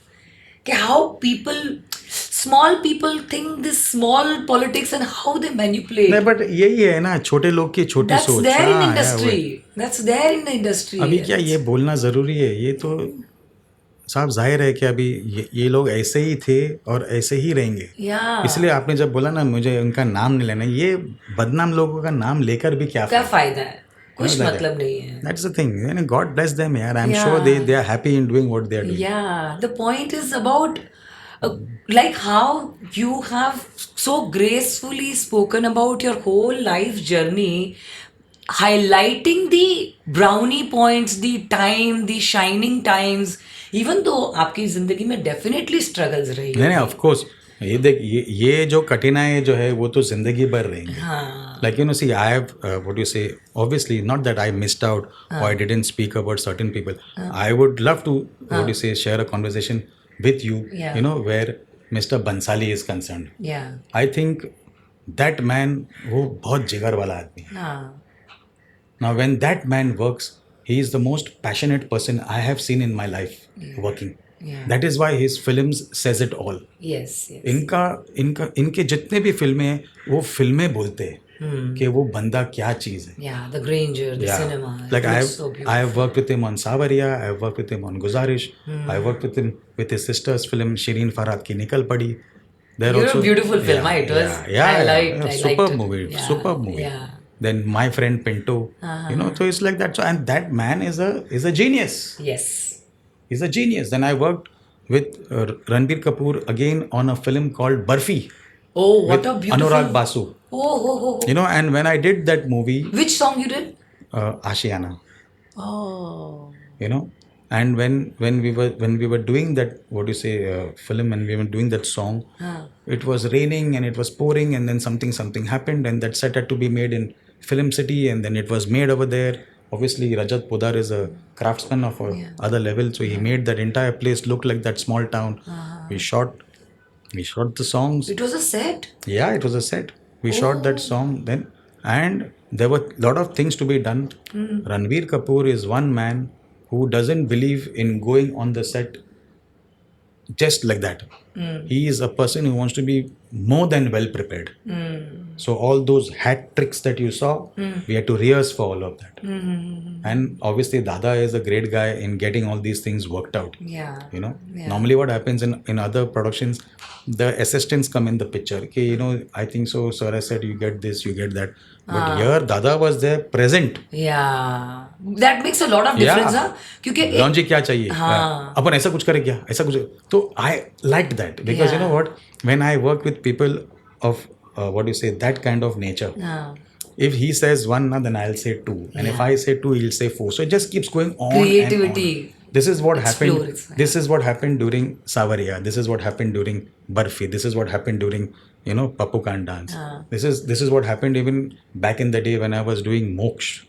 कि how people, small people think this small politics and how they manipulate. नहीं, but यही है ना, छोटे लोग की छोटी सोच. That's there in industry. अभी क्या ये बोलना जरूरी है? ये तो साहब जाहिर है कि अभी ये लोग ऐसे ही थे और ऐसे ही रहेंगे. Yeah. इसलिए आपने जब बोला ना मुझे उनका नाम नहीं लेना, ये बदनाम लोगों का नाम लेकर भी क्या क्या फायदा है, कुछ that- मतलब नहीं है. That's the thing. And God bless them, यार. I'm Yeah. sure they are happy in doing what they are doing. Yeah, the point is about like how you have so gracefully spoken about your whole life journey, highlighting the brownie points, the time, the shining times, even though आपकी जिंदगी में definitely struggles रही नहीं है. Of course ये देख ये जो कठिनाई जो है वो तो जिंदगी भर रहेंगे. हाँ. Like see, I have what you say. Obviously, not that I missed out or I didn't speak about certain people. I would love to what you say share a conversation with you. Yeah. Where Mr. Bansali is concerned. Yeah. I think that man वो बहुत जिगर वाला आदमी है. हाँ. Now, when that man works, he is the most passionate person I have seen in my life working. Yeah. That is why his films says it all. Yes. Yes. इनके जितने भी फिल्में हैं वो फिल्में बोलते हैं कि वो बंदा क्या चीज़ है. Yeah, the grandeur, the cinema. Like it looks so beautiful. I have worked with him on Savaria. I have worked with him on Guzarish. I worked with him with his sister's film Shireen Farhad ki Nikal Padi. You're a beautiful film. It was. I liked superb it. movie. Yeah. Superb movie. Yeah. Then My Friend Pinto. So it's like that. So and that man is a genius. Yes. He's a genius. Then I worked with Ranbir Kapoor again on a film called Barfi. Oh, what with a beautiful. Anurag Basu. Oh. And when I did that movie, Which song you did? Ashiana. Oh. And when we were doing that film, and we were doing that song, it was raining and it was pouring, and then something happened, and that set had to be made in Film City, and then it was made over there. Obviously Rajat Podar is a craftsman of other level, so he made that entire place look like that small town. We shot the songs. It was a set. Yeah, it was a set. We shot that song then, and there were a lot of things to be done. Ranbir Kapoor is one man who doesn't believe in going on the set just like that. He is a person who wants to be more than well prepared. So all those hat tricks that you saw, we had to rehearse for all of that. And obviously Dada is a great guy in getting all these things worked out. Yeah. Normally what happens in other productions, the assistants come in the picture. Okay, I think so, sir, I said you get this, you get that. But here Dada was there present. Yeah. That makes a lot of difference. Yeah. क्योंकि लॉन्जी क्या चाहिए, हाँ. अपन ऐसा कुछ करे क्या, ऐसा कुछ. तो I liked that because you know what, when I work with people of that kind of nature, if he says one, then I'll say two, and if I say two, he'll say four. So it just keeps going on. Creativity. And on. This is what happened. Explores. This is what happened during Savaria. This is what happened during Barfi. This is what happened during Pappu Khan dance. This is what happened even back in the day when I was doing Moksh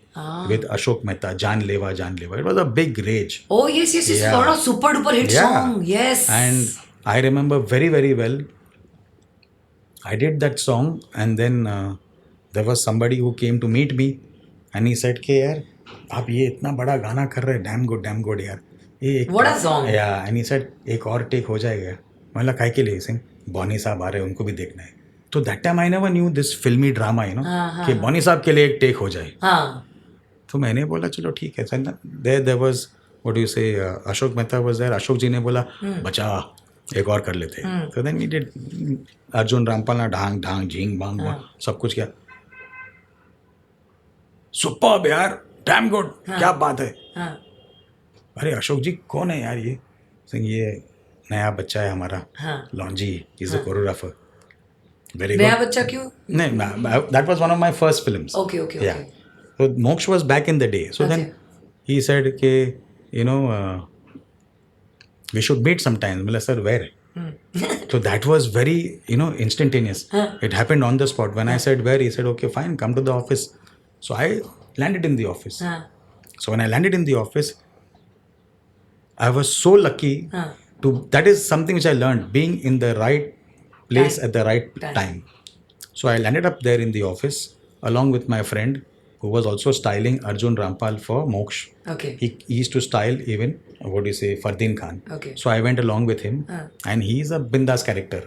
with Ashok Mehta, Jaan Lewa. It was a big rage. Oh yes. Yeah. A lot of super duper hit song. Yes. And I remember very, very well. I did that song, and then there was somebody who came to meet me, and he said, "Ke yaar, आप ये इतना बड़ा गाना कर रहे हैं, damn good यार." What a song. Yeah, and he said, एक और take हो जाएगा. मैं लगा काय के लिए सिंह, बॉनी साहब आ रहे हैं, उनको भी देखना है. तो that time I never knew this filmy drama, कि बॉनी साहब के लिए एक take हो जाए. तो मैंने बोला चलो ठीक है. There was Ashok Mehta was there. Ashok जी ने बोला बचा एक और कर लेते हैं. तो then we did. Arjun Rampal ने ढांग ढांग झींग भांग सब कुछ किया. सुपर्ब यार, डैम गुड, क्या बात है. अरे अशोक जी कौन है यार ये नया बच्चा है हमारा, लॉन्जी, इज अ कोरियोग्राफर. वेरी नया बच्चा क्यों? नहीं, that was one of my first films. Okay. Yeah. So Moksha was back in the day. So then he said ke we should meet sometime. Mila sir, where? So that was very instantaneous. It happened on the spot. When I said where, he said okay fine, come to the office. So I landed in the office. So when I landed in the office, I was so lucky that is something which I learned, being in the right place at the right time. So I landed up there in the office along with my friend who was also styling Arjun Rampal for Moksh. Okay. He used to style even Fardeen Khan. Okay. So I went along with him, and he's a bindas character.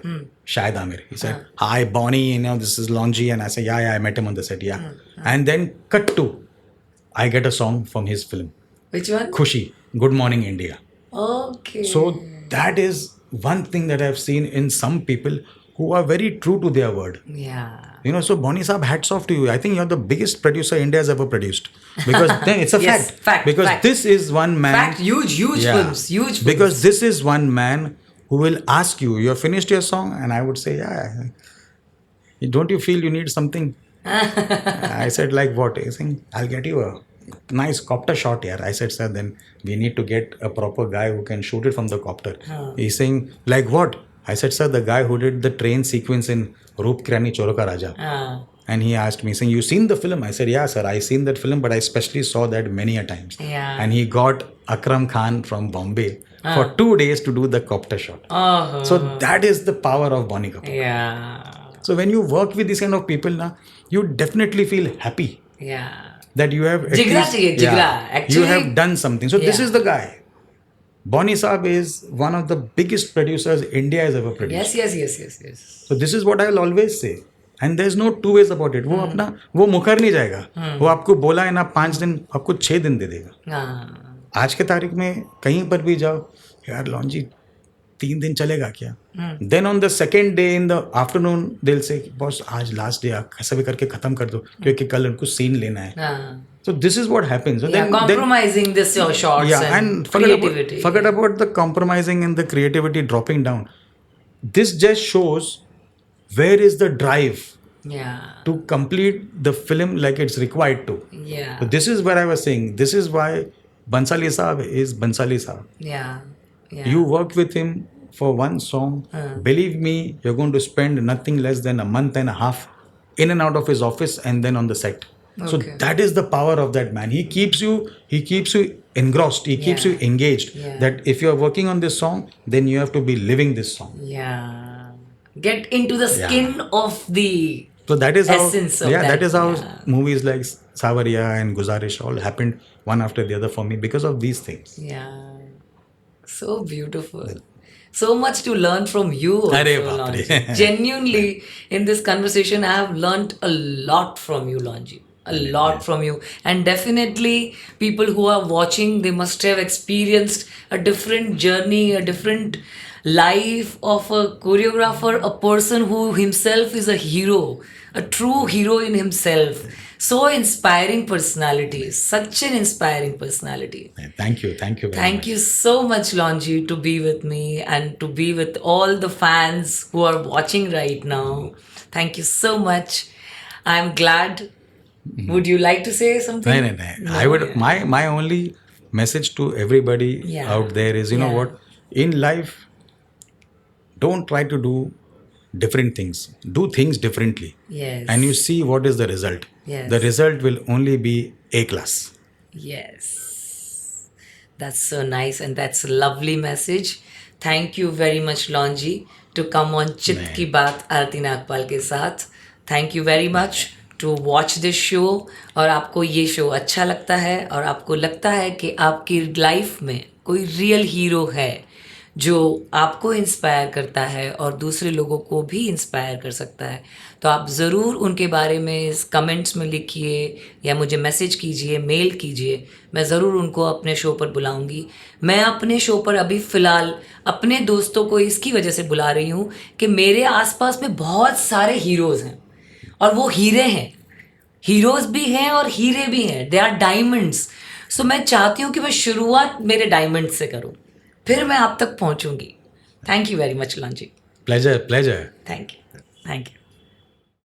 Shahid Amir. He said, "Hi Bonnie, this is Longy," and I said, "Yeah, I met him on the set, yeah." And then cut to, I get a song from his film. Which one? Khushi, Good Morning India. Okay. So that is one thing that I've seen in some people who are very true to their word. Yeah. You know, so Bonnie Saab, hats off to you. I think you're the biggest producer India has ever produced. Because then it's a Yes, fact, Because fact. this is one man. Fact, huge films, huge films. Because this is one man who will ask you, "You have finished your song?" And I would say, "Yeah." "Don't you feel you need something?" I said, "Like what?" He's saying, "I'll get you a nice copter shot here." I said, "Sir, then we need to get a proper guy who can shoot it from the copter." He's saying, "Like what?" I said, "Sir, the guy who did the train sequence in Roop Kirani Choro Ka Raja." And he asked me, saying, "You seen the film?" I said, "Yeah, sir, I seen that film, but I especially saw that many a times." Yeah. And he got Akram Khan from Bombay for 2 days to do the copter shot. Oh. So that is the power of Bonnie Kapoor. Yeah. So when you work with these kind of people, na, you definitely feel happy Yeah. that you have at Jigra least- chahiye, jigra. Actually- you have done something. So this Yeah. is the guy. Bonnie Saab is one of the biggest producers India has ever produced. Yes. So this is what I'll always say. And there's no two ways about it. वो अपना वो मुकर नहीं जाएगा. वो आपको बोला है ना 5 दिन, आपको 6 दिन दे देगा. हाँ. आज के तारीख में कहीं पर भी जाओ, यार लॉन्जी 3 दिन चलेगा क्या? Then on the second day in the afternoon दिल से बॉस आज लास्ट डे कैसे भी करके खत्म कर दो क्योंकि कल उनको सीन लेना है. हाँ. So this is what happens. So Yeah, compromising this your shots and creativity. Forget about the compromising and the creativity dropping down. This just shows where is the drive Yeah. to complete the film like it's required to. Yeah. So this is where I was saying. This is why Bansali Saab is Bansali Saab. Yeah. You work with him for one song. Believe me, you're going to spend nothing less than a month and a half in and out of his office and then on the set. So Okay. that is the power of that man. He keeps you engrossed. He keeps you engaged. Yeah. That if you're working on this song, then you have to be living this song. Yeah. Get into the skin of the So that is how essence of that is how Yeah. movies like Savariya and Guzarish all happened one after the other for me because of these things. Yeah. So beautiful. So much to learn from you. Arre also, baap re. Lonji. Genuinely, in this conversation, I have learned a lot from you, Lonji. A lot from you. And definitely, people who are watching, they must have experienced a different journey, a different life of a choreographer, a person who himself is a hero, a true hero in himself. So inspiring personality, such an inspiring personality. Thank you very much. Thank you so much, Lonji, to be with me and to be with all the fans who are watching right now. Thank you so much. I'm glad. Would you like to say something? No. I would. My only message to everybody Yeah. out there is, you know Yeah. what? In life, don't try to do different things. Do things differently. Yes. And you see what is the result. Yes. The result will only be A class. Yes. That's so nice and that's a lovely message. Thank you very much, Lonji, to come on Chit Ki Baat Aarti Nagpal के साथ. Thank you very much to watch this show. और आपको ये show अच्छा लगता है और आपको लगता है कि आपकी लाइफ में कोई रियल हीरो है जो आपको इंस्पायर करता है और दूसरे लोगों को भी इंस्पायर कर सकता है, तो आप ज़रूर उनके बारे में इस कमेंट्स में लिखिए या मुझे मैसेज कीजिए, मेल कीजिए. मैं ज़रूर उनको अपने शो पर बुलाऊंगी. मैं अपने शो पर अभी फ़िलहाल अपने दोस्तों को इसकी वजह से बुला रही हूँ कि मेरे आसपास में बहुत सारे हीरोज़ हैं और वो हीरे हैं, हीरोज़ भी हैं और हीरे भी हैं. They are diamonds. सो मैं चाहती हूँ कि मैं शुरुआत मेरे डायमंड से करूँ, फिर मैं आप तक पहुंचूंगी. Thank you very much, Longi. Pleasure. Thank you.